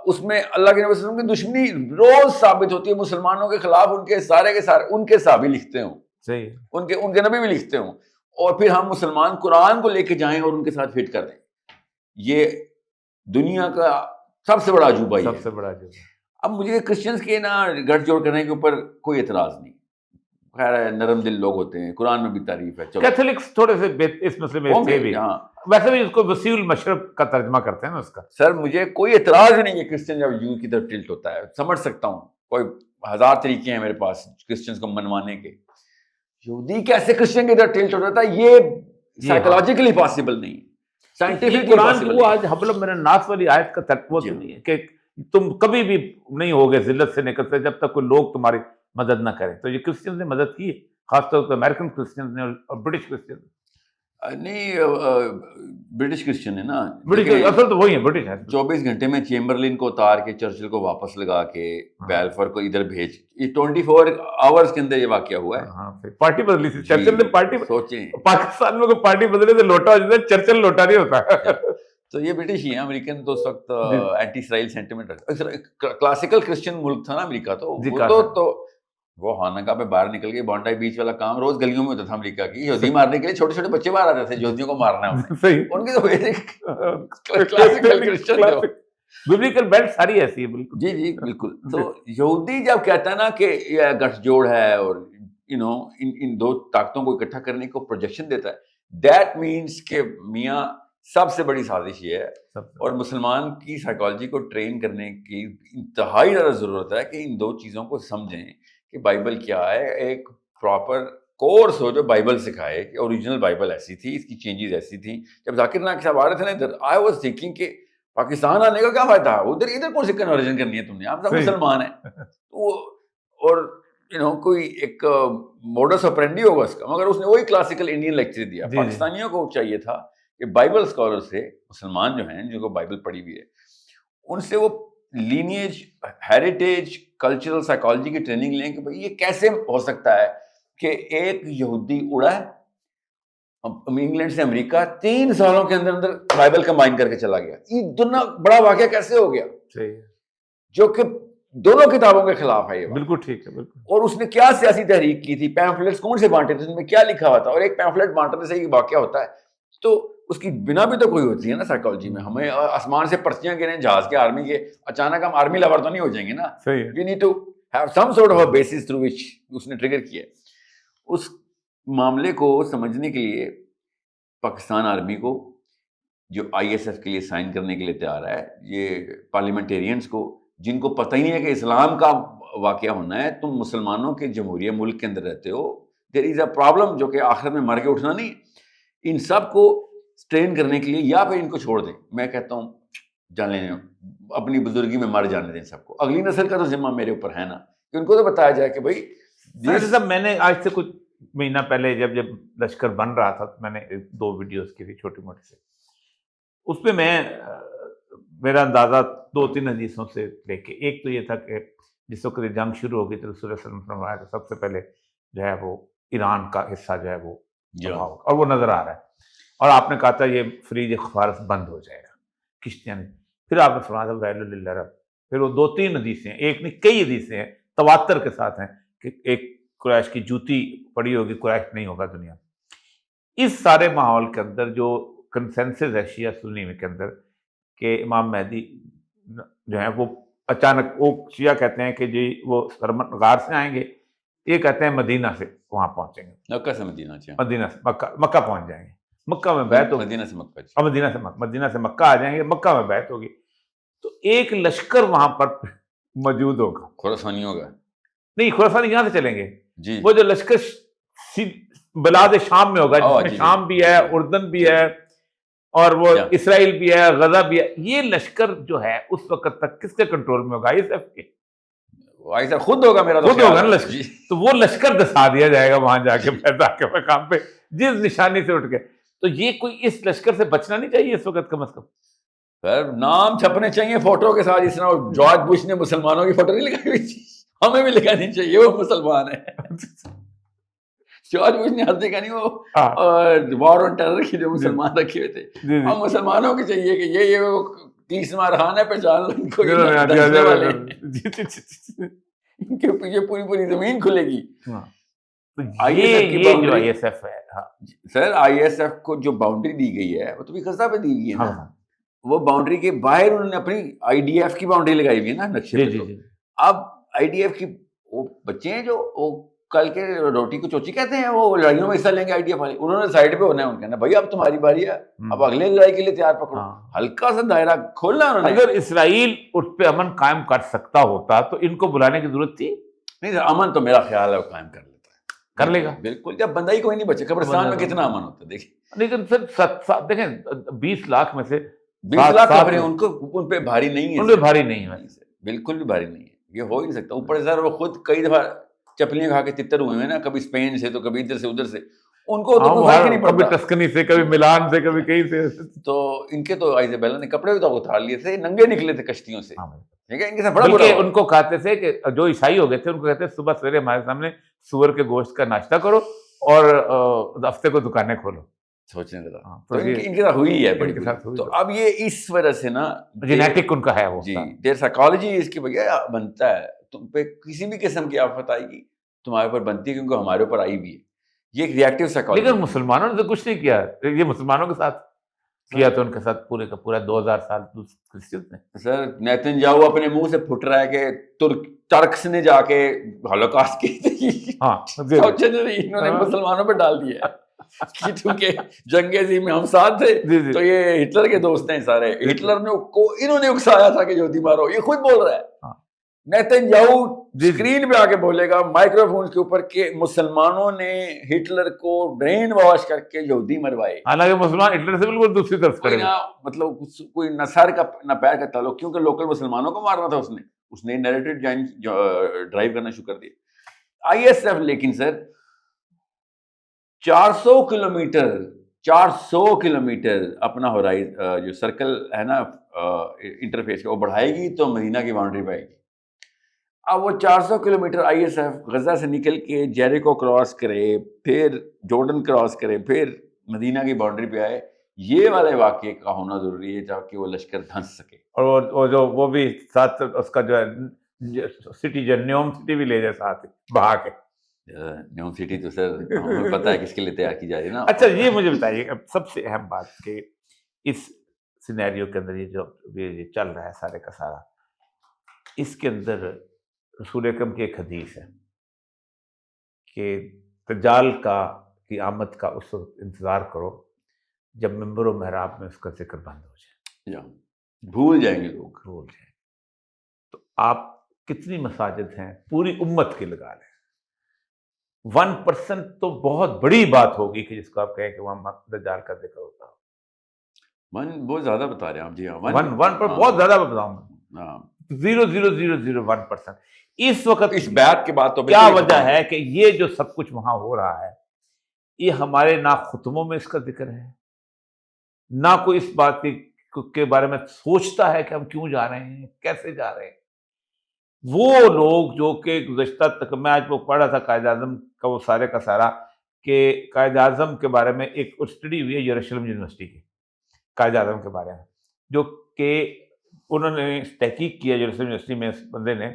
اس میں اللہ کے نبی صلی اللہ علیہ وسلم کی دشمنی روز ثابت ہوتی ہے مسلمانوں کے خلاف. ان کے سارے کے سارے ان کے صحابی لکھتے ہوں، ان کے نبی بھی لکھتے ہوں، اور پھر ہم مسلمان قرآن کو لے کے جائیں اور ان کے ساتھ فٹ کر دیں. یہ دنیا کا سب سے بڑا عجوبہ ہے. اب مجھے کرسچنس کے نا گٹھ جوڑ کرنے کے اوپر کوئی اعتراض نہیں. خیر ہے نرم دل لوگ ہوتے ہیں, قرآن میں بھی تعریف ہے. چلو کیتھولکس تھوڑے سے اس مسئلے میں تھے بھی, ہاں ویسے بھی اس کو وسیع المشرق کا ترجمہ کرتے ہیں نا اس کا. سر مجھے کوئی اعتراض ہی نہیں ہے کرسچن جب یو کی طرف ٹلٹ ہوتا ہے, سمجھ سکتا ہوں, کوئی ہزار طریقے ہیں میرے پاس کرسچنز کو منوانے کے. یہودی کیسے کرسچن کی طرف ٹلٹ ہو جاتا ہے یہ سائیکولوجیکلی پاسبل نہیں, سائنٹیفکلی قرآن پاسبل وہ آج حبل من الناس والی آیت کا وہ تو نہیں ہے کہ تم کبھی بھی نہیں ہوگے ذلت سے نکلتے جب تک کوئی لوگ تمہاری مدد نہ کریں. تو یہ کرسچن نے مدد کی ہے, خاص طور پہ امریکن کرسچن نے اور برٹش کرسچن. نہیں برٹش کرسچن ہے نا, برٹش اصل تو وہی ہے, برٹش ہے. 24 گھنٹے میں چیمبرلین کو اتار کے چرچل کو واپس لگا کے بیلفور کو ادھر بھیج, یہ 24 آورز کے اندر یہ واقعہ ہوا ہے. ہاں پارٹی بدلی تھی چرچل نے, پارٹی سوچیں پاکستان میں کوئی پارٹی بدلے تو لوٹا ہو جاتا ہے, چرچل لوٹا نہیں ہوتا. تو یہ برٹش ہی ہیں, امریکن تو اس وقت اینٹی اسرائیل سینٹیمنٹ رکھتا. کلاسیکل کرسچن ملک تھا نا امریکہ, تو وہ خانقاہ پہ باہر نکل کے بانڈائی بیچ والا کام روز گلیوں میں ہوتا تھا امریکہ کی. یہودی مارنے کے لیے چھوٹے چھوٹے بچے باہر آتے تھے, یہودیوں کو مارنا ہے صحیح, ان کی تو کلاسیکل کرسچن بیبلیکل بیلٹ ساری ایسی ہے. بالکل جی بالکل. تو یہودی جب کہتا ہے نا کہ یہ گٹھ جوڑ ہے اور ان دو طاقتوں کو اکٹھا کرنے کو پروجیکشن دیتا ہے, دیٹ مینس کہ میاں سب سے بڑی سازش یہ ہے. اور مسلمان کی سائیکالوجی کو ٹرین کرنے کی انتہائی زیادہ ضرورت ہے کہ ان دو چیزوں کو سمجھیں کہ بائبل کیا ہے, ایک پراپر کورس ہو جو بائبل سکھائے کہ اوریجنل بائبل ایسی تھی, اس کی چینجز ایسی تھیں. جب ذاکر نائک صاحب آ رہے تھے نا ادھر, آئی واز تھنکنگ کہ پاکستان آنے کا کیا فائدہ, ادھر کون سی کنورژن کرنی ہے تم نے, آپ سب مسلمان ہیں. اور کوئی ایک موڈس آپرینڈی ہوگا اس کا, مگر اس نے وہی کلاسیکل انڈین لیکچر دیا. پاکستانیوں کو چاہیے تھا کہ بائبل اسکالر سے, مسلمان جو ہیں جن کو بائبل پڑھی ہوئی ہے, ان سے وہ لینیج, ہیریٹیج, کلچرل سائیکالوجی کی ٹریننگ لیں کہ بھائی یہ کیسے ہو سکتا ہے کہ ایک یہودی اڑا ہے انگلینڈ سے امریکہ, 3 سالوں کے اندر بائبل کمبائن کر کے چلا گیا. یہ دنیا بڑا واقعہ کیسے ہو گیا, جو کہ دونوں کتابوں کے خلاف ہے. یہ بالکل ٹھیک ہے, بالکل. اور اس نے کیا سیاسی تحریک کی تھی, پیمفلیٹس کون سے بانٹے تھے, ان میں کیا لکھا ہوا تھا, اور ایک پیمفلیٹ بانٹنے سے یہ واقعہ ہوتا ہے. تو اس کی بنا بھی تو کوئی ہوتی ہے نا سائیکالوجی میں. ہمیں آسمان سے پرچیاں گریں جہاز کے, آرمی کے, اچانک ہم آرمی لور تو نہیں ہو جائیں گے نا. We need to have some sort of a basis through which اس نے ٹریگر کیا. اس معاملے کو سمجھنے کے لیے پاکستان آرمی کو, جو ISF کے لیے سائن کرنے کے لیے تیار ہے, یہ پارلیمنٹیرینز کو جن کو پتہ ہی نہیں ہے کہ اسلام کا واقعہ ہونا ہے, تم مسلمانوں کے جمہوریہ ملک کے اندر رہتے ہو, دیر از اے پرابلم جو کہ آخر میں مر کے اٹھنا نہیں. ان سب کو ٹرین کرنے کے لیے یا پھر ان کو چھوڑ دیں. میں کہتا ہوں جان لیں, اپنی بزرگی میں مر جانے دیں سب کو. اگلی نسل کا تو ذمہ میرے اوپر ہے نا کہ ان کو تو بتایا جائے کہ بھائی صاحب, میں نے آج سے کچھ مہینہ پہلے جب لشکر بن رہا تھا, میں نے 2 ویڈیوز کی تھی چھوٹی موٹی سے. اس پہ میرا اندازہ 2-3 حدیثوں سے لے کے, ایک تو یہ تھا کہ جس وقت جنگ شروع ہوگی تو رسول اللہ صلی اللہ علیہ وسلم نے فرمایا کہ سب سے پہلے جو ہے وہ ایران کا حصہ جو ہے وہ ہوگا, اور وہ نظر آ رہا ہے. اور آپ نے کہا تھا یہ فریج خفارس بند ہو جائے گا, کشتیاں نہیں. پھر آپ نے فرمایا تھا ویل للعرب. پھر وہ 2-3 حدیثیں, ایک نہیں کئی حدیثیں ہیں تواتر کے ساتھ ہیں کہ ایک قریش کی جوتی پڑی ہوگی, قریش نہیں ہوگا دنیا. اس سارے ماحول کے اندر جو کنسنسس ہے شیعہ سنی میں کے اندر کہ امام مہدی جو ہیں وہ اچانک, وہ شیعہ کہتے ہیں کہ جی وہ سرمن غار سے آئیں گے, یہ کہتے ہیں مدینہ سے وہاں پہنچیں گے, مکہ سے مدینہ سے مکہ پہنچ جائیں گے, مکہ میں بیعت ہوگی, مدینہ سے مکہ, اور مدینہ سے مکہ آ جائیں گے, مکہ میں بیعت ہوگی. تو ایک لشکر وہاں پر موجود ہوگا, خراسانی ہوگا, نہیں خراسانی یہاں سے چلیں گے جی, وہ جو لشکر بلاد شام میں ہوگا, جس میں شام بھی ہے, اردن بھی ہے, اور وہ اسرائیل بھی ہے, غزہ بھی ہے. یہ لشکر جو ہے اس وقت تک کس کے کنٹرول میں ہوگا؟ ISF کے. ISF خود ہوگا, میرا خود ہوگا نا لشکر. تو وہ لشکر دسا دیا جائے گا وہاں جا کے پیدا کے مقام پہ, جس نشانی سے اٹھ کے. تو یہ کوئی اس لشکر سے بچنا نہیں چاہیے اس وقت کم از کم. سر نام چھپنے چاہیے فوٹو کے ساتھ, جس طرح جارج بش نے مسلمانوں کی فوٹو نہیں لگائی ہوئی تھی, ہمیں بھی لگانی چاہیے, وہ مسلمان ہے. جارج بش نے ہر جگہ نہیں وہ وار آن ٹیرر کی جو مسلمان رکھے ہوئے تھے, ہم مسلمانوں کی چاہیے کہ یہ 30 مارخان ہے, پہچان لو ان کو, ان کے پیچھے پوری زمین کھلے گی. سر ISF کو جو باؤنڈری دی گئی ہے وہ تو بھی غزہ پہ دی گئی ہے نا, وہ باؤنڈری کے باہر انہوں نے اپنی IDF کی باؤنڈری لگائی ہوئی ہے نا نقشے پہ. اب IDF کی وہ بچے ہیں جو وہ کل کے روٹی کو چوچی کہتے ہیں، وہ لڑائیوں میں حصہ لیں گے IDF والے، انہوں نے سائڈ پہ ہونا ہے، ان کہنا بھائی اب تمہاری باری ہے، اب اگلے لڑائی کے لیے تیار پکڑو. ہلکا سا دائرہ کھولنا انہوں نے. اگر اسرائیل اس پہ امن قائم کر سکتا ہوتا تو ان کو بلانے کی ضرورت تھی نہیں سر. امن تو میرا خیال ہے وہ قائم کر لیتا ہے، کر لے گا بالکل. جب بندہ ہی کوئی نہیں بچے، قبرستان میں کتنا امن ہوتا ہے دیکھیں. لیکن پھر دیکھیں 20 لاکھ میں سے 20 لاکھ خبریں ان کو ان پہ بھاری نہیں ہے، ان پہ بھاری نہیں ہے، بالکل بھی بھاری نہیں ہے. یہ ہو ہی نہیں سکتا. اوپر سر وہ خود کئی دفعہ چپلیاں کھا کے تتر ہوئے ہیں نا، کبھی اسپین سے تو کبھی ادھر سے ادھر سے، ان کو تو کوئی فرق ہی نہیں کبھی پڑتا. ٹسکنی سے، کبھی ملان سے، کبھی کہیں سے. تو ان کے تو آئزابیلا نے کپڑے بھی تو اتار لیے تھے، ننگے نکلے تھے کشتیوں سے. ٹھیک ہے، ان کے ساتھ بڑا برا بلکہ ہوا. ان کو کہتے تھے کہ جو عیسائی ہو گئے تھے ان کو کہتے صبح سویرے ہمارے سامنے سور کے گوشت کا ناشتہ کرو اور ہفتے کو دکانیں کھولو. سوچنے لگا تو ان کے ساتھ ہوئی ہے بڑی بڑی. تو اب یہ اس وجہ سے نا جینیٹک ان کا ہے وہ. جی دیر سائیکالوجی اس کی وجہ بنتا ہے. تم پہ کسی بھی قسم کی آفت آئے گی تمہارے اوپر بنتی ہے، کیونکہ ہمارے اوپر آئی بھی ہے. یہ ایک ریئیکٹیو سائیکالوجی. لیکن مسلمانوں نے تو کچھ نہیں کیا. یہ مسلمانوں کے ساتھ کیا تو ان کے ساتھ پورے کا پورا 2000 سال کرسچن نے. سر نیتن یاہو اپنے منہ سے پھٹ رہا ہے کہ ترکس نے جا کے ہولوکاسٹ کی تھی. انہوں نے مسلمانوں پہ ڈال دیا کہ چونکہ جنگ عظیم میں ہم ساتھ تھے تو یہ ہٹلر کے دوست ہیں سارے. ہٹلر نے انہوں نے اکسایا تھا کہ یہودی مارو. یہ خود بول رہا ہے. نیتن یاہو اسکرین پہ آ کے بولے گا مائکرو فون کے اوپر کہ مسلمانوں نے ہٹلر کو برین واش کر کے یہودی مروائے. حالانکہ مسلمان ہٹلر سے بالکل دوسری طرف کوئی نہ مطلب کوئی نہ سر کا نہ پیر کا تعلق، کیونکہ لوکل مسلمانوں کو مارنا تھا. اس نے نیریٹو ڈرائیو کرنا شروع کر دیا. ISF لیکن سر 400 کلومیٹر اپنا جو سرکل ہے نا انٹرفیس کا وہ بڑھائے گی تو مدینہ کی باؤنڈری پہ آئے گی. اب وہ 400 کلومیٹر ISF غزہ سے نکل کے جیریکو کراس کرے، پھر جارڈن کراس کرے، پھر مدینہ کی باؤنڈری پہ آئے. یہ والے واقعے کا ہونا ضروری ہے تاکہ وہ لشکر دھنس سکے. اور جو وہ بھی ساتھ اس کا جو ہے سٹی جو نیوم سٹی بھی لے جائے ساتھ بہا کے. نیوم سٹی تو سر ہمیں پتہ ہے کس کے لیے تیار کی جا رہی ہے نا. اچھا یہ مجھے بتائیے سب سے اہم بات کہ اس سینیریو کے اندر یہ جو چل رہا ہے سارے کا سارا، اس کے اندر رسول اکرم کی ایک حدیث ہے کہ دجال کی آمد کا اس وقت انتظار کرو جب منبر و محراب میں اس کا ذکر بند ہو جائے. بھول جائیں گے لوگ، بھول جائیں. تو آپ کتنی مساجد ہیں پوری امت کی لگا لیں، 1% تو بہت بڑی بات ہوگی کہ جس کو آپ کہیں کہ وہاں دجال کا ذکر ہوتا ہو. بہت زیادہ بتا رہے ہیں آپ. جی ہاں 1 پر بہت زیادہ بتاؤں گا. 0.0001%. اس وقت اس بات کے بعد تو کیا وجہ ہے کہ یہ جو سب کچھ وہاں ہو رہا ہے یہ ہمارے نہ ختموں میں اس کا ذکر ہے، نہ کوئی اس بات کے بارے میں سوچتا ہے کہ ہم کیوں جا رہے ہیں، کیسے جا رہے ہیں. وہ لوگ جو کہ گزشتہ تک میں آج وہ پڑھ رہا تھا قائد اعظم کا وہ سارے کا سارا کہ قائد اعظم کے بارے میں ایک اسٹڈی ہوئی ہے یروشلم یونیورسٹی کی قائد اعظم کے بارے میں، جو کہ انہوں نے تحقیق کیا یروشلم یونیورسٹی میں اس بندے نے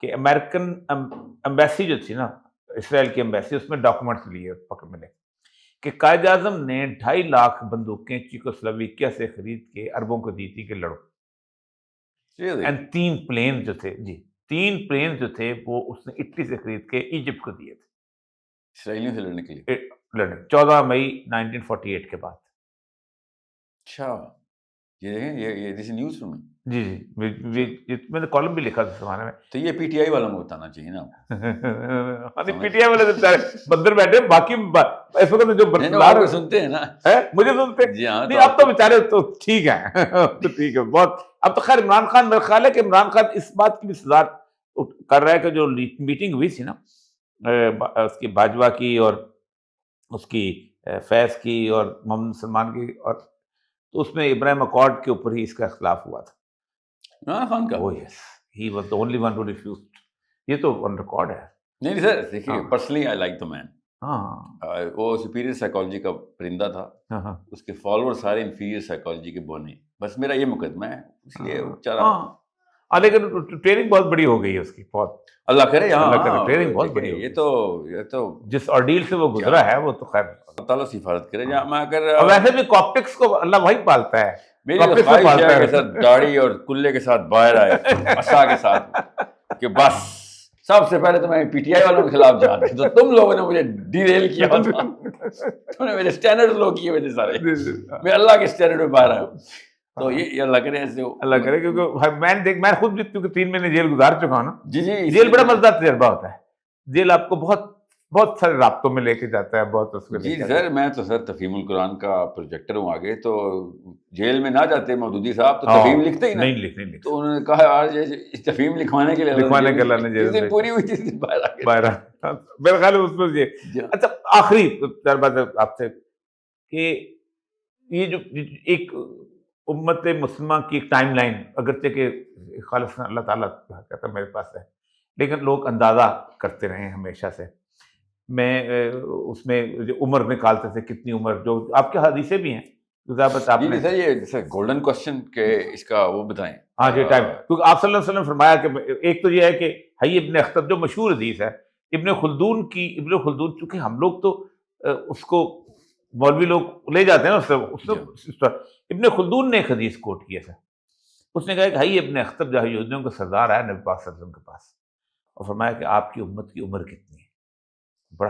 کہ امریکن ایمبیسی جو تھی نا اسرائیل کی ایمبیسی، اس میں ڈاکومنٹس لیے پکڑ ملے کہ قائد اعظم نے 2.5 لاکھ بندوقیں چیکوسلویکیا سے خرید کے عربوں کو دی تھی کہ لڑو. اینڈ 3 پلین جو تھے 3 پلین جو تھے وہ اس نے اٹلی سے خرید کے ایجپٹ کو دیے تھے اسرائیلیوں سے لڑنے کے لیے. 14 مئی 1948 کے بعد. اچھا یہ دیکھیں یہ جیسے نیوز میں جی میں نے کالم بھی لکھا تھا اس زمانے میں. تو یہ PTI والوں کو بتانا چاہیے نا. PTI والے بندر بیٹھے باقی اس وقت جو سنتے ہیں نا مجھے سنتے جی ہاں. نہیں اب تو بیچارے تو ٹھیک ہیں تو ٹھیک ہے بہت. اب تو خیر عمران خان میرا خیال ہے کہ عمران خان اس بات کی بھی سزا کر رہا ہے کہ جو میٹنگ ہوئی تھی نا اس کی باجوہ کی اور اس کی فیض کی اور محمد سلمان کی، اور تو اس میں ابراہیم اکارڈ کے اوپر ہی اس کا اختلاف ہوا تھا. عمران خان کا yes he was the only one who refused. یہ تو آن ریکارڈ ہے. نہیں سر دیکھیے پرسنلی آئی لائک دا مین. ہاں وہ سپیریئر سائیکالوجی کا پرندہ تھا، اس کے فالوور سارے انفیریئر سائیکالوجی کے بونے. بس میرا یہ مقدمہ ہے اس لیے چارہ. لیکن ٹریننگ بہت بڑی ہو گئی ہے اس کی، بہت اللہ کرے. ٹریننگ بہت بڑی. یہ تو جس آرڈیل سے وہ گزرا ہے وہ تو خیر اللہ تعالیٰ سے حفاظت کرے. جہاں میں اگر ویسے بھی کاپٹکس کو اللہ وہی پالتا ہے. میری خواہش ہے کہ سر داڑھی اور کلے کے ساتھ باہر آئے عصا کے ساتھ کہ بس سب سے پہلے تو میں پی ٹی آئی والوں کے خلاف جا رہا تو تم لوگوں نے مجھے ڈیریل کیا تھا، تم نے میرے اسٹینڈرڈ لو کیے ہوئے تھے سارے، میں اللہ کے اسٹینڈرڈ میں باہر آیا ہوں. تو یہ اللہ کرے ایسے ہو. اللہ کرے، کیونکہ میں خود بھی کیونکہ 3 مہینے جیل گزار چکا ہوں نا. جی جی، جیل بڑا مزیدار تجربہ ہوتا ہے. جیل آپ کو بہت بہت سارے رابطوں میں لے کے جاتا ہے، بہت اس کو. جی سر، میں تو سر تفہیم القرآن کا پروجیکٹر ہوں آگے، تو جیل میں نہ جاتے مودودی صاحب تو تفہیم لکھتے ہی نہیں لکھتے. تو انہوں نے کہا آج تفہیم لکھوانے کے لیے اللہ نے جیل پوری ہوئی تھی باہر. میرا خیال ہے اس میں یہ. اچھا آخری بات آپ سے کہ یہ جو ایک امت مسلمہ کی ایک ٹائم لائن، اگرچہ کہ خالص اللہ تعالیٰ کہتا میرے پاس ہے، لیکن لوگ اندازہ کرتے رہے ہیں ہمیشہ سے. میں اس میں جو عمر نکالتے تھے، کتنی عمر، جو آپ کے حدیثیں بھی ہیں آپ نے. سر یہ گولڈن کوسچن کہ اس کا وہ بتائیں. ہاں جی ٹائم، کیونکہ آپ صلی اللہ علیہ وسلم نے فرمایا کہ ایک تو یہ ہے کہ حی ابن اخطب جو مشہور حدیث ہے، ابن خلدون چونکہ ہم لوگ تو اس کو مولوی لوگ لے جاتے ہیں نا اس پر. ابن خلدون نے ایک حدیث کوٹ کیا تھا، اس نے کہا کہ حی ابن اخطب جو یہودیوں کا سردار آیا نبی پاک صلی اللہ علیہ وسلم کے پاس اور فرمایا کہ آپ کی امت کی عمر کتنی ہے. بڑا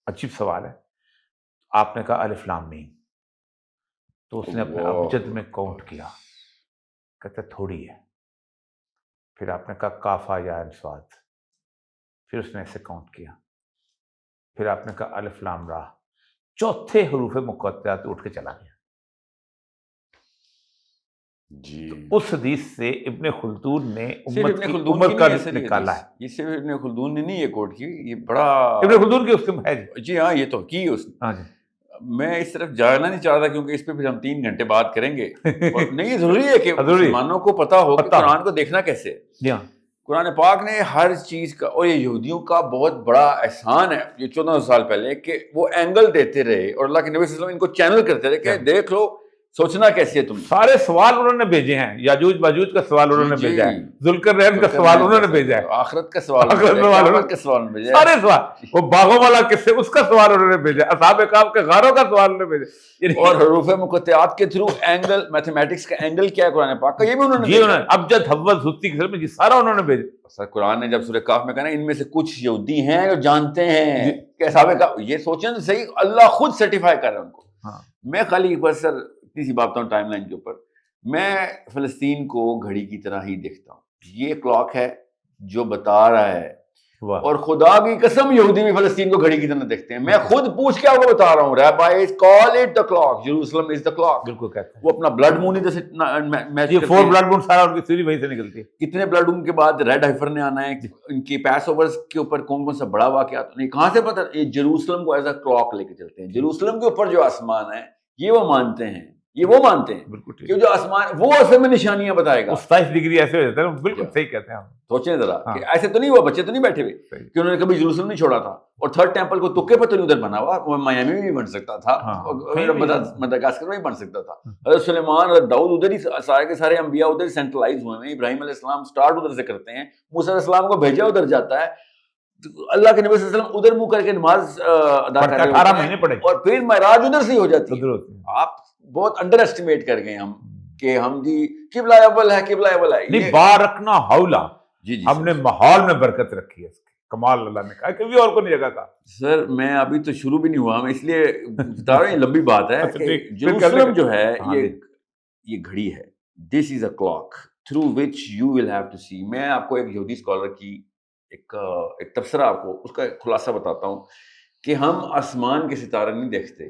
عجیب سوال ہے. آپ نے کہا الف لام میم. تو اس نے اپنے ابجد میں کاؤنٹ کیا، کہتا تھوڑی ہے. پھر آپ نے کہا کافا یا صاد. پھر اس نے ایسے کاؤنٹ کیا. پھر آپ نے کہا الف لام را. چوتھے حروف مقطعات اٹھ کے چلا گیا. جی اس حدیث سے ابن خلدون نے امت کی عمر کا نکالا ہے. یہ صرف ابن خلدون نے نہیں یہ کوٹ کی، یہ بڑا ابن خلدون کی اس میں ہے. جی ہاں، یہ تو کی اس نے. ہاں جی، میں اس طرف جانا نہیں چاہ رہا کیونکہ اس پہ پھر ہم 3 گھنٹے بات کریں گے. اور نہیں، ضروری ہے کہ مسلمانوں کو پتہ ہو کہ قرآن کو دیکھنا کیسے ہے. جی ہاں، قرآن پاک نے ہر چیز کا، اور یہ یہودیوں کا بہت بڑا احسان ہے یہ 1400 سال پہلے کہ وہ اینگل دیتے رہے اور اللہ کے نبی صلی اللہ علیہ وسلم ان کو چینل کرتے رہے کہ دیکھ لو سوچنا کیسی ہے تم. سارے سوال انہوں نے بھیجے ہیں. یاجوج ماجوج کا سوال انہوں نے بھیجا ہے، ذوالقرنین کا سوال انہوں نے بھیجا ہے، آخرت کا سوال کا سوال بھیجا ہے، سارے سوال. وہ باغوں والا قصے اس کا سوال انہوں نے بھیجا، اصحاب کہف کے غاروں کا سوال انہوں نے بھیجا. اور حروف مقطعات کے تھرو اینگل، میتھمیٹکس کا اینگل کیا ہے قرآن پاک کا، یہ بھی انہوں نے بھیجا. ابجد حوض ہستی کی طرف یہ سارا انہوں نے بھیجا. سر قرآن نے جب سورہ کہف میں کہا نا ان میں سے کچھ یہودی ہیں جو جانتے ہیں کہ اصحاب کہف، یہ سوچیں تو صحیح، اللہ خود سرٹیفائی کر رہا ہے ان کو. میں خالی بس سر اتنی سی بات بتاؤں ٹائم لائن کے اوپر. میں فلسطین کو گھڑی کی طرح ہی دیکھتا ہوں. یہ کلاک ہے جو بتا رہا ہے، اور خدا کی قسم یہودی بھی فلسطین کو گھڑی کی طرح دیکھتے ہیں. میں خود پوچھ کے آپ کو بتا رہا ہوں، rabbis call it the clock, Jerusalem is the clock. بالکل کہتے ہیں وہ اپنا بلڈ مون ہی یہ 4 بلڈ مون سارا ان کی تھیوری وہیں سے نکلتی ہے. کتنے بلڈ مون کے بعد ریڈ ہائفر نے آنا ہے، ان کی پیس اوورز کے اوپر کون کون سا بڑا واقعات نہیں، کہاں سے پتہ. یہ جیروسلم کو ایز اے کلاک لے کے چلتے ہیں. جیروسلم کے اوپر جو آسمان ہے یہ وہ مانتے ہیں، یہ وہ مانتے ہیں بالکل کہ جو آسمان وہ اصل میں نشانیاں بتائے گا. 27 ڈگری ایسے ہو جاتا ہے. بالکل صحیح کہتے ہیں آپ. سوچیں ذرا کہ ایسے تو نہیں ہوا، بچے تو نہیں بیٹھے ہوئے کہ انہوں نے کبھی جیروسلم نہیں چھوڑا تھا. اور تھرڈ ٹیمپل کو تکے پر تو نہیں ادھر بنا ہوا، وہ میامی میں بھی بن سکتا تھا، مدغاسکر میں بھی بن سکتا تھا. حضرت سلیمان، حضرت داؤد ادھر ہی، سارے کے سارے انبیاء ادھر ہی سینٹرلائز ہوئے ہیں. ابراہیم علیہ السلام سٹارٹ ادھر سے کرتے ہیں، موسیٰ علیہ السلام کو بھیجا ادھر جاتا ہے. اللہ کے نبی صلی اللہ علیہ وسلم ادھر منہ کر کے نماز ادا کر رہے 18 مہینے پڑے، اور پھر معراج ادھر سے ہی ہو جاتی ہے. آپ بہت انڈر ایسٹیمیٹ کر گئے ہم کہ ہم جی قبلہ اول ہے، قبلہ اول ہے. نہیں، بارکنا حولا، جی جی ہم نے ماحول میں برکت رکھی ہے. کمال اللہ نے کہا، کبھی اور کو نہیں جگہ کہا. سر میں ابھی تو شروع بھی نہیں ہوا، میں اس لیے بتا رہا ہوں، یہ لمبی بات ہے. جیروسلم جو ہے یہ گھڑی ہے. This is a clock through which you will have to see. میں آپ کو ایک یہودی اسکالر کی ایک تبصرہ، آپ کو اس کا خلاصہ بتاتا ہوں کہ ہم آسمان کے ستارے نہیں دیکھتے،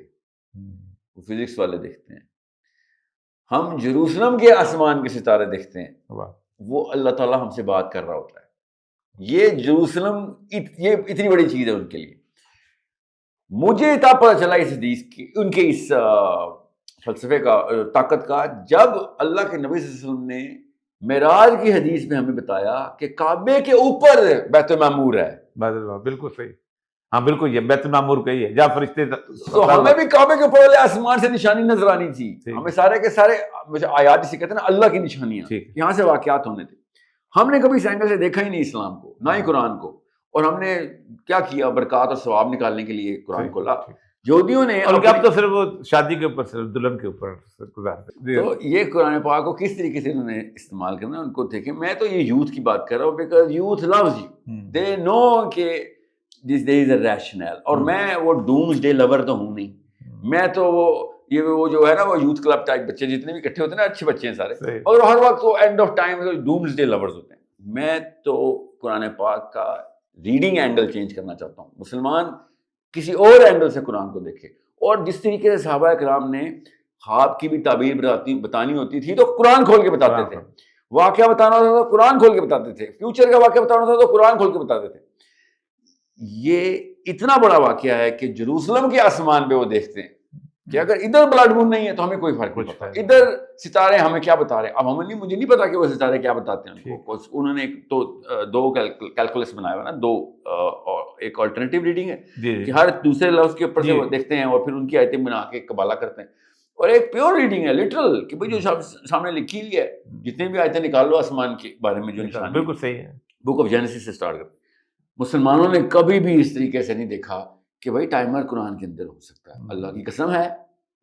وہ فزکس والے دیکھتے ہیں. ہم جیروسلم کے آسمان کے ستارے دیکھتے ہیں، وہ اللہ تعالیٰ ہم سے بات کر رہا ہوتا ہے. یہ جیروسلم یہ اتنی بڑی چیز ہے ان کے لیے. مجھے تب پتہ چلا اس حدیث کی، ان کے اس فلسفے کا، طاقت کا، جب اللہ کے نبی صلی اللہ علیہ وسلم نے معراج کی حدیث میں ہمیں بتایا کہ کعبے کے اوپر بیت المعمور ہے. بالکل صحیح. ہاں بالکل، یہ بیت المعمور کا ہی ہے جہاں فرشتے. تو ہمیں بھی کعبے کے اوپر والے آسمان سے نشانی نظر آنی تھی. ہمیں سارے کے سارے آیات جسے کہتے ہیں نا اللہ کی نشانیاں، یہاں سے واقعات ہونے تھے. ہم نے کبھی اس اینگل سے دیکھا ہی نہیں اسلام کو، نہ ہی قرآن کو. اور ہم نے کیا کیا، برکات اور ثواب نکالنے کے لیے قرآن کھولا. یہودیوں نے اور اب تو صرف وہ شادی کے اوپر صرف دلہن کے اوپر گزارتے. تو یہ قرآن پاک کو کس طریقے سے انہوں نے استعمال کرنا ان کو دیکھیں. میں تو یہ یوتھ کی بات کر رہا ہوں بیکاز یوتھ لوز یو, دے نو کہ دس دیر از اے ریشنل. اور میں وہ ڈومز ڈے لور تو ہوں نہیں, میں تو وہ جو ہے نا وہ یوتھ کلب ٹائپ بچے جتنے بھی اکٹھے ہوتے ہیں نا اچھے بچے ہیں سارے, اور ہر وقت وہ and of time dooms day lovers ہوتے ہیں. میں تو قرآن پاک کا ریڈنگ اینگل چینج کرنا چاہتا ہوں. مسلمان کسی اور اینگل سے قرآن کو دیکھے, اور جس طریقے سے صحابہ کرام نے خواب کی بھی تعبیر بتانی ہوتی تھی تو قرآن کھول کے بتاتے تھے, واقعہ بتانا ہوتا تھا تو قرآن کھول کے بتاتے تھے, فیوچر کا واقعہ بتانا ہوتا تھا تو قرآن کھول کے بتاتے تھے. یہ اتنا بڑا واقعہ ہے کہ جروسلم کے آسمان پہ وہ دیکھتے ہیں کہ اگر ادھر بلڈ مون نہیں ہے تو ہمیں کوئی فرق نہیں پڑتا, ادھر ستارے ہمیں کیا بتا رہے ہیں. اب مجھے نہیں پتا کہ وہ ستارے کیا بتاتے ہیں ان کو. انہوں نے دو کیلکولس بنایا ہوا نا, دو ایک آلٹرنیٹیو ریڈنگ ہے کہ ہر دوسرے لفظ کے اوپر سے وہ دیکھتے ہیں اور پھر ان کی آیتیں بنا کے قبالہ کرتے ہیں, اور ایک پیور ریڈنگ ہے لٹرل کہ بھئی جو سامنے لکھی ہوئی ہے جتنی بھی آیتیں نکال لو آسمان کے بارے میں جو نشان بالکل صحیح ہے, بک آف جینیسس سے سٹارٹ کرتے ہیں. مسلمانوں نے کبھی بھی اس طریقے سے نہیں دیکھا کہ بھائی ٹائمر قرآن کے اندر ہو سکتا ہے. اللہ کی قسم ہے,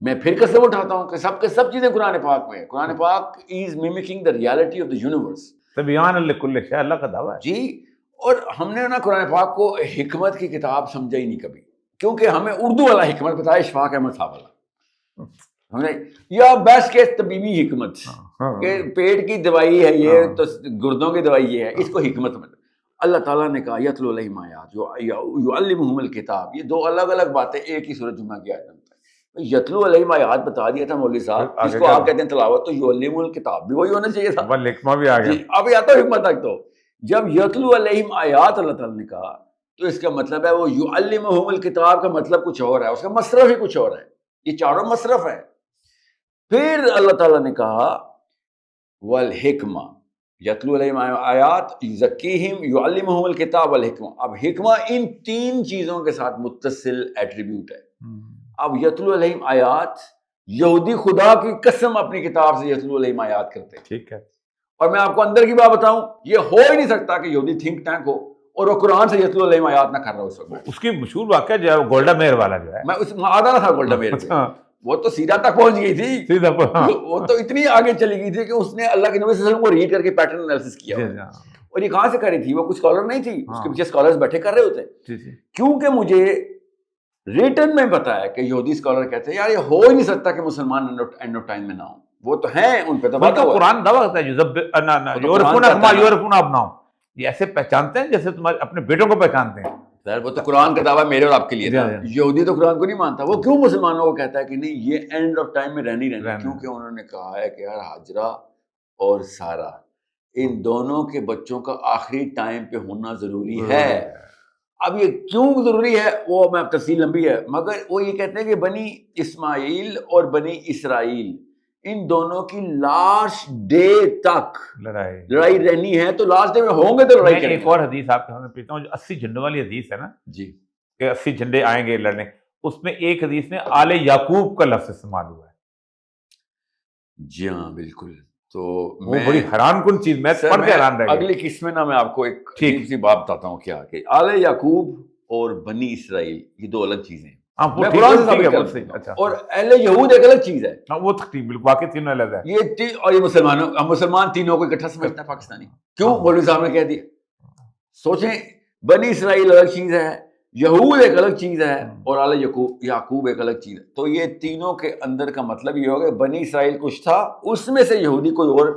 میں پھر قسم اٹھاتا ہوں کہ سب چیزیں قرآن پاک میں ہے. قرآن پاک is mimicking the reality of the universe. تبیان لکل شیء, اللہ کا دعویٰ ہے جی. اور ہم نے نا قرآن پاک کو حکمت کی کتاب سمجھا ہی نہیں کبھی, کیونکہ ہمیں اردو والا حکمت بتایا اشفاق احمد صاحب والا, ہم نے یا بیسٹ کیس طبیبی حکمت کہ پیٹ کی دوائی ہے یہ تو گردوں کی دوائی یہ ہے, اس کو حکمت میں. اللہ تعالیٰ نے کہا یتلو علیہم آیات یعلمہم الکتاب, یہ دو الگ الگ باتیں ایک ہی سورۃ جمعہ کی آیت میں. یتلو علیہم آیات بتا دیا تھا مولوی صاحب, جس کو آپ کہتے ہیں تلاوت, تو یعلمہم الکتاب بھی وہی ہونا چاہیے تھا, حکمہ بھی آ گیا. اب آتا ہے حکمت تک. تو جب یتلو علیہم آیات اللہ تعالیٰ نے کہا تو اس کا مطلب ہے وہ یعلمہم الکتاب کا مطلب کچھ اور ہے, اس کا مصرف ہی کچھ اور ہے. یہ چاروں مصرف ہیں. پھر اللہ تعالیٰ نے کہا والحکمہ, یتلو علیہم آیات یزکیہم یعلمہم الکتاب والحکمہ. اب حکمہ ان تین چیزوں کے ساتھ متصل ایٹریبیوٹ ہے. اب یتلو علیہم آیات, یہودی خدا کی قسم اپنی کتاب سے یتلو علیہم آیات کرتے ہیں. ٹھیک ہے. اور میں آپ کو اندر کی بات بتاؤں, یہ ہو ہی نہیں سکتا کہ یہودی تھنک ٹینک ہو اور وہ قرآن سے یتلو علیہم آیات نہ کر رہا ہو. اس وقت اس کی مشہور واقعہ جو ہے گولڈا میئر والا جو ہے, میں اس آدھا تھا گولڈا میئر پہ, وہ تو سیدھا تک پہنچ گئی تھی, وہ تو اتنی آگے چلی گئی تھی کہ اس نے اللہ کے نبی صلی اللہ علیہ وسلم کو ریڈ کر کے پیٹرن انالیسس کیا. اور یہ کہاں سے کری تھی, وہ کچھ اسکالر نہیں تھی, اس کے پیچھے اسکالرز بیٹھے کر رہے ہوتے. کیونکہ مجھے ریٹن میں پتا ہے کہ یہودی اسکالر کہتے ہیں یار یہ ہو ہی نہیں سکتا کہ مسلمان اینڈ آف ٹائم میں نہ ہوں. وہ تو ہیں, ان پہ تو بات ہے, قرآن دعویٰ کرتا ہے یعرفون ابناءہم, یہ ایسے پہچانتے ہیں جیسے تمہارے اپنے بیٹوں کو پہچانتے ہیں. وہ تو قرآن کا دعویٰ میرے اور آپ کے لیے تھا. یہودی تو قرآن کو نہیں مانتا. وہ کیوں مسلمانوں کو کہتا ہے کہ نہیں یہ اینڈ آف ٹائم میں رہنی رہنا, کیونکہ انہوں نے کہا ہے کہ یار ہاجرہ اور سارہ ان دونوں کے بچوں کا آخری ٹائم پہ ہونا ضروری ہے. اب یہ کیوں ضروری ہے وہ میں تفصیل لمبی ہے, مگر وہ یہ کہتے ہیں کہ بنی اسماعیل اور بنی اسرائیل ان دونوں کی لاسٹ ڈے تک لڑائی رہنی ہے, تو لاسٹ ڈے میں ہوں گے تو لڑائی کریں گے. ایک اور حدیث آپ کے سامنے پیتا ہوں جو 80 جھنڈوں والی حدیث ہے نا جی, کہ 80 جھنڈے آئیں گے لڑنے, اس میں ایک حدیث میں آل یعقوب کا لفظ استعمال ہوا ہے. جی ہاں بالکل. تو وہ بڑی حیران کن چیز, میں پڑھ کے حیران رہ گیا. اگلی قسط میں نا میں آپ کو ایک عجیب سی بات بتاتا ہوں کیا کہ آل یعقوب اور بنی اسرائیل یہ دو الگ چیزیں ہیں. اور اہل یہود ایک الگ چیز ہے. وہ واقعی تینوں الگ ہے. یہ اور یہ مسلمان تینوں کو اکٹھا سمجھتا ہے پاکستانی. کیوں مولوی صاحب نے کہہ دیا. سوچیں, بنی اسرائیل الگ چیز ہے, یہود ایک الگ چیز ہے, اور آل یعقوب ایک الگ چیز ہے. تو یہ تینوں کے اندر کا مطلب یہ ہوگا بنی اسرائیل کچھ تھا, اس میں سے یہودی کوئی اور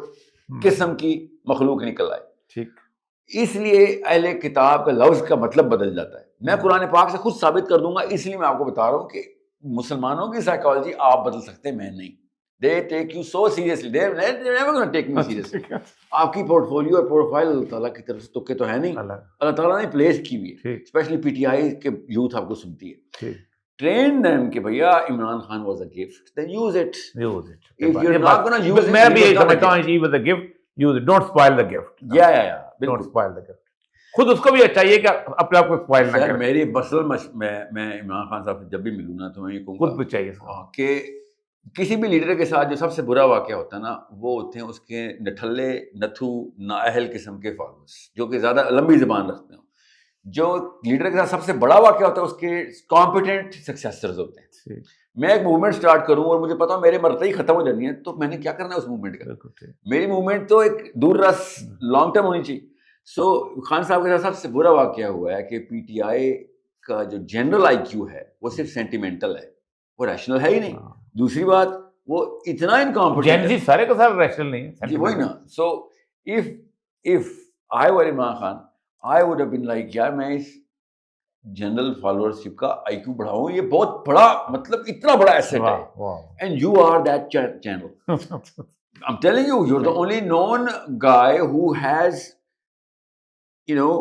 قسم کی مخلوق نکل آئے. ٹھیک. اس لیے اہل کتاب کا لفظ کا مطلب بدل جاتا ہے. میں قرآن پاک سے خود ثابت کر دوں گا, اس لیے میں آپ کو بتا رہا ہوں کہ مسلمانوں کی سائیکالوجی آپ بدل سکتے, میں نہیں. They take you so seriously. They're never going to take me seriously. آپ کی پورٹ فولیو اور پروفائل اللہ تعالیٰ کی طرف سے تکے تو ہے نہیں, اللہ تعالیٰ نے پلیس کی ہوئی ہے. اسپیشلی پی ٹی آئی کے یوتھ آپ کو سنتی ہے. ٹرین دیم کہ بھیا Imran Khan was a gift, then use it. If you're not going to use it, میں بھی یہی سمجھتا ہوں he was a gift, use it, don't spoil the gift. Yeah, don't spoil the gift. خود اس کو بھی چاہیے کہ اپنے آپ کو اسپوائل نہ کرے. میری مسل میں عمران خان صاحب سے جب بھی ملوں نا تو میں یہ کہوں گا خود بھی چاہیے کہ کسی بھی لیڈر کے ساتھ جو سب سے برا واقعہ ہوتا ہے نا وہ ہوتے ہیں اس کے نٹھلے نتھو نااہل قسم کے فالوورس جو کہ زیادہ لمبی زبان رکھتے ہیں. جو لیڈر کے ساتھ سب سے بڑا واقعہ ہوتا ہے اس کے کمپیٹنٹ سکسیسرز ہوتے ہیں. میں ایک موومنٹ سٹارٹ کروں اور مجھے پتا میرے مرتے ہی ختم ہو جانی ہے تو میں نے کیا کرنا ہے اس موومنٹ کا. میری موومنٹ تو ایک دور رس لانگ ٹرم ہونی چاہیے. سو خان صاحب کے ساتھ سب سے برا واقعہ ہوا ہے کہ پی ٹی آئی کا جو جنرل آئی کیو ہے وہ صرف سینٹیمنٹل ہے, وہ ریشنل ہے ہی نہیں. دوسری بات وہ اتنا انکمپیٹنٹ ہے, سارے کا سارا ریشنل نہیں ہے. جی وہی نا. سو if I were Imran Khan, I would have been like یار میں اس جنرل فالوورشپ کا آئی کیو بڑھاؤں, یہ بہت بڑا مطلب اتنا بڑا ایسٹ ہے, and you are that channel. I'm telling you, you're the only known guy who has, you know,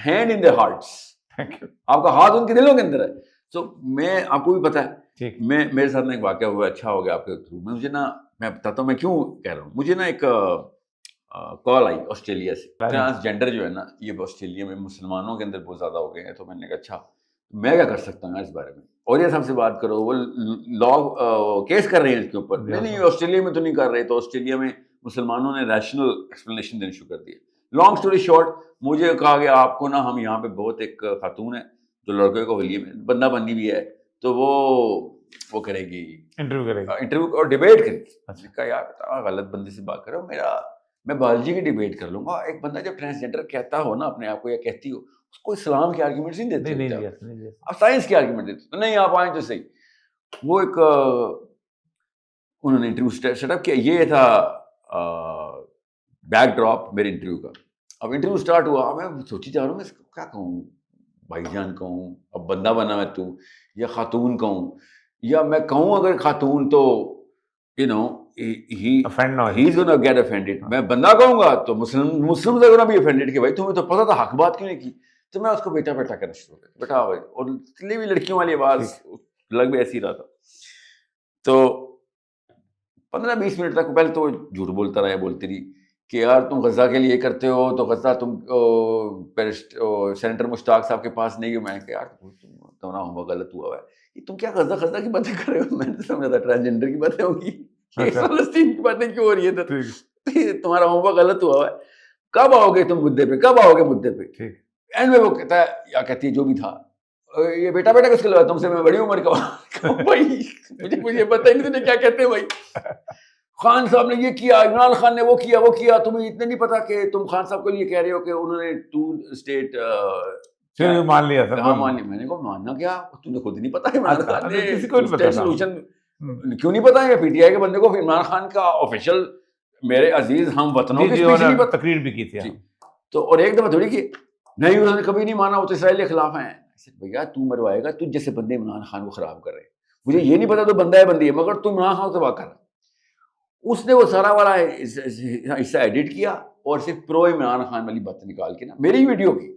hand in their hearts. آپ کا ہاتھ ان کے دلوں کے اندر ہے. سو میں آپ کو بھی پتا ہے, میرے ساتھ نا ایک واقعہ ہوا, اچھا ہو گیا آپ کے تھرو. مجھے نا, میں بتاتا ہوں میں کیوں کہہ رہا ہوں. مجھے نا ایک کال آئی آسٹریلیا سے. ٹرانسجینڈر جو ہے نا یہ آسٹریلیا میں مسلمانوں کے اندر بہت زیادہ ہو گئے ہیں. تو میں نے کہا اچھا میں کیا کر سکتا ہوں اس بارے میں, اور یہ سب سے بات کرو. وہ لا کیس کر رہے ہیں اس کے اوپر. نہیں آسٹریلیا میں تو نہیں کر رہے. تو آسٹریلیا میں مسلمانوں نے ریشنل ایکسپلینیشن دینا شروع کر دیا. لانگ اسٹوری شارٹ, مجھے کہا گیا آپ کو نا ہم یہاں پہ بہت ایک خاتون ہے جو لڑکے کو ولی میں بندہ بندی بھی ہے, تو وہ کرے گی انٹرویو اور ڈیبیٹ کرے گی. میں نے کہا یار غلط بندے سے بات کرو, میں بایولوجی کی ڈیبیٹ کر لوں گا. ایک بندہ جب ٹرانسجینڈر کہتا ہو نا اپنے آپ کو یا کہتی ہو, اس کو اسلام کے آرگیومنٹس نہیں دیتے, آپ سائنس کے آرگیومنٹ دیتے. نہیں آپ آئیں تو صحیح. وہ ایک انہوں نے انٹرویو سیٹ اپ کیا. یہ تھا بیک ڈراپ میرے انٹرویو کا. اب انٹرویو اسٹارٹ ہوا, میں سوچی جا رہا ہوں میں کیا کہوں, بھائی جان کہوں, اب بندہ بنا میں تو, یا خاتون کہوں, یا میں کہوں اگر خاتون تو you know he is gonna get offended. میں بندہ کہوں گا تو مسلم are gonna be offended کہ بھائی تمہیں تو پتا تھا حق بات کیوں نہیں کی. تو میں اس کو بیٹا بیٹا کرنا شروع کر بیٹا بھائی, اور اس لیے بھی لڑکیوں والی آواز لگ بھی ایسی رہا تھا. تو 15-20 منٹ تک پہلے تو جھوٹ بولتا رہا, بولتی رہی کہ یار تم غزہ کے لیے کرتے ہو تو غزہ تم سینیٹر مشتاق صاحب کے پاس نہیں ہو. میں کہ یار تمہارا ہوم ورک غلط ہوا ہے, یہ تم کیا غزہ کی باتیں کر رہے ہو. میں نے سمجھا تھا ٹرانسجینڈر کی باتیں ہوں گی, فلسطین کی باتیں کیوں ہو رہی ہے, تمہارا ہوم ورک غلط ہوا ہے, کب آؤ گے تم مدعے پہ, کب آؤ گے مدعے پہ. اینڈ میں وہ کہتا ہے یا کہتی ہے جو بھی تھا, یہ بیٹا بیٹا کس کے لگا, تم سے میں بڑی عمر کا. بھائی مجھے پتہ ہی نہیں تم کیا کہتے ہیں بھائی. خان صاحب نے یہ کیا, عمران خان نے وہ کیا, تمہیں اتنے نہیں پتا کہ تم خان صاحب کو یہ کہہ رہے ہو کہ انہوں نے 2 اسٹیٹ مان لیا. میں نے کہا ماننا کیا, تمہیں خود نہیں پتا عمران خان نے سولوشن کیوں نہیں پتا ہے. پی ٹی آئی کے بندے کو عمران خان کا آفیشیل میرے عزیز ہم وطنوں کی تقریر بھی کی تھی. تو اور ایک دفعہ تھوڑی کی نہیں, انہوں نے کبھی نہیں مانا, وہ تو اسرائیل کے خلاف ہیں. بھیا تو مروائے گا, تجھ جیسے بندے عمران خان کو خراب کر رہے. مجھے یہ نہیں پتا تو بندہ ہے بندی ہے, مگر تو عمران خان سے بات کر رہا. اس نے وہ سارا والا حصہ ایڈٹ کیا اور صرف پرو عمران خان والی بات نکال کے نا میری ویڈیو کی.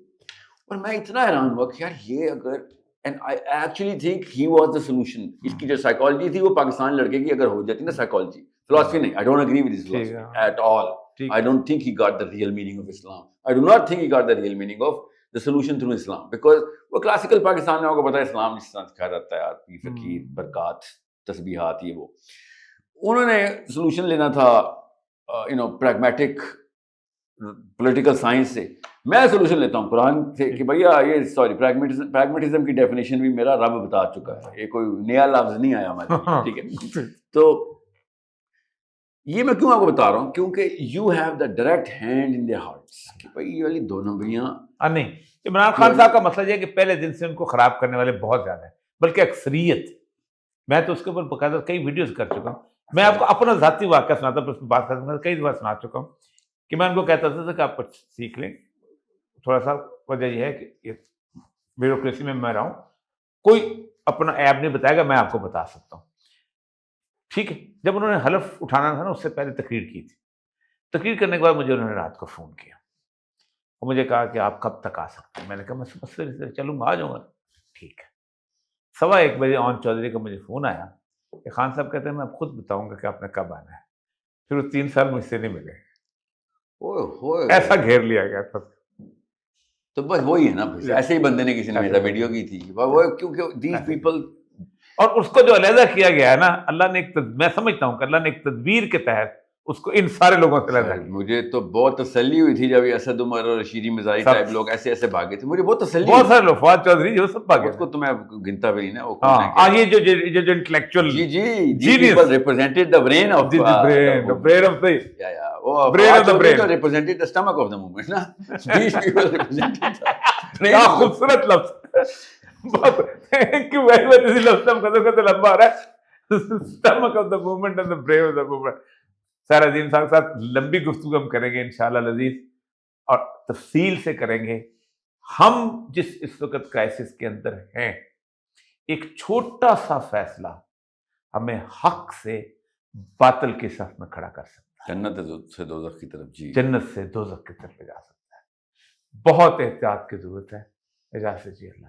اور میں اتنا حیران ہوا کہ یار یہ اگر, and I actually think he was the solution. اس کی جو سائیکالوجی تھی وہ پاکستان لڑکے کی اگر ہو جاتی نا سائیکالوجی, فلاسفی نہیں, I don't agree with his philosophy at all. I don't think he got the real meaning of Islam. I do not think he got the real meaning of the solution through Islam, because وہ classical Pakistan میں آپ کو پتا ہے اسلام جس طرح سکھایا جاتا ہے, پیر فقیر برکات تسبیحات, یہ وہ انہوں نے سولوشن لینا تھا پریگمیٹک پولیٹیکل سائنس سے. میں سولوشن لیتا ہوں قرآن سے کہ بھیا یہ سوری پریگمیٹزم کی ڈیفینیشن بھی میرا رب بتا چکا ہے, یہ کوئی نیا لفظ نہیں آیا ہمارے. ٹھیک ہے, تو یہ میں کیوں آپ کو بتا رہا ہوں, کیونکہ you have the direct hand in their hearts کہ بھائی یہ والی 2 نمبریاں نہیں. عمران خان صاحب کا مسئلہ یہ ہے کہ پہلے دن سے ان کو خراب کرنے والے بہت زیادہ ہیں, بلکہ اکثریت. میں تو اس کے اوپر باقاعدہ کئی ویڈیوز کر چکا ہوں. میں آپ کو اپنا ذاتی واقعہ سناتا ہوں, اس میں بات کروں گا, کئی دفعہ سنا چکا ہوں کہ میں ان کو کہتا تھا کہ آپ کچھ سیکھ لیں. تھوڑا سا وجہ یہ ہے کہ یہ بیوروکریسی میں رہا ہوں, کوئی اپنا ایپ نہیں بتائے گا, میں آپ کو بتا سکتا ہوں. ٹھیک ہے, جب انہوں نے حلف اٹھانا تھا نا اس سے پہلے تقریر کی تھی. تقریر کرنے کے بعد مجھے انہوں نے رات کو فون کیا اور مجھے کہا کہ آپ کب تک آ سکتے ہیں. میں نے کہا میں صبح سویرے چلوں گا, آ جاؤں گا. ٹھیک ہے. 1:15 بجے آن چودھری کا مجھے فون آیا کہ خان صاحب کہتے ہیں میں خود بتاؤں گا کہ آپ نے کب آنا ہے. پھر وہ 3 سال مجھ سے نہیں ملے. ایسا گھیر لیا گیا تھا. تو بس وہی ہے نا, ایسے ہی بندے نے کسی نے میرا ویڈیو کی تھی وہ, کیونکہ دیز پیپل. اور اس کو جو علیحدہ کیا گیا ہے نا, اللہ نے ایک میں سمجھتا ہوں کہ اللہ نے ایک تدبیر کے تحت اس کو ان سارے لوگوں سے لڑنا ہے۔ مجھے تو بہت تسلی ہوئی تھی جب یہ اسد عمر اور رشیدی مزاری سب- ٹائپ لوگ ایسے ایسے بھاگے تھے، مجھے بہت تسلی بہت ہوئی۔ سارے لوگ، فواد چودھری جو سب بھاگے اس کو تو میں گنتا بھی نہیں نا، وہ ہاں کون ہے ہاں، یہ جو intellectual G G Genius. people represented the brain of the brain of the وہ brain of the brain. represented the stomach of the movement نا. These people represented the brain کیا of the خوبصورت لفظ، تھینک یو ویری مچ۔ اسی لفظ ہم قدر کرتے لمبا آ رہا ہے، stomach of the movement and the brain of the movement. Sir Azeem sahab کے ساتھ لمبی گفتگو ہم کریں گے انشاءاللہ لذیذ، اور تفصیل سے کریں گے۔ ہم جس اس وقت کرائسس کے اندر ہیں، ایک چھوٹا سا فیصلہ ہمیں حق سے باطل کے صف میں کھڑا کر سکتا ہے، جنت سے دوزخ کی طرف، جی جنت سے دوزخ کی طرف لے جا سکتا ہے۔ بہت احتیاط کی ضرورت ہے۔ اجازت دیجیے، اللہ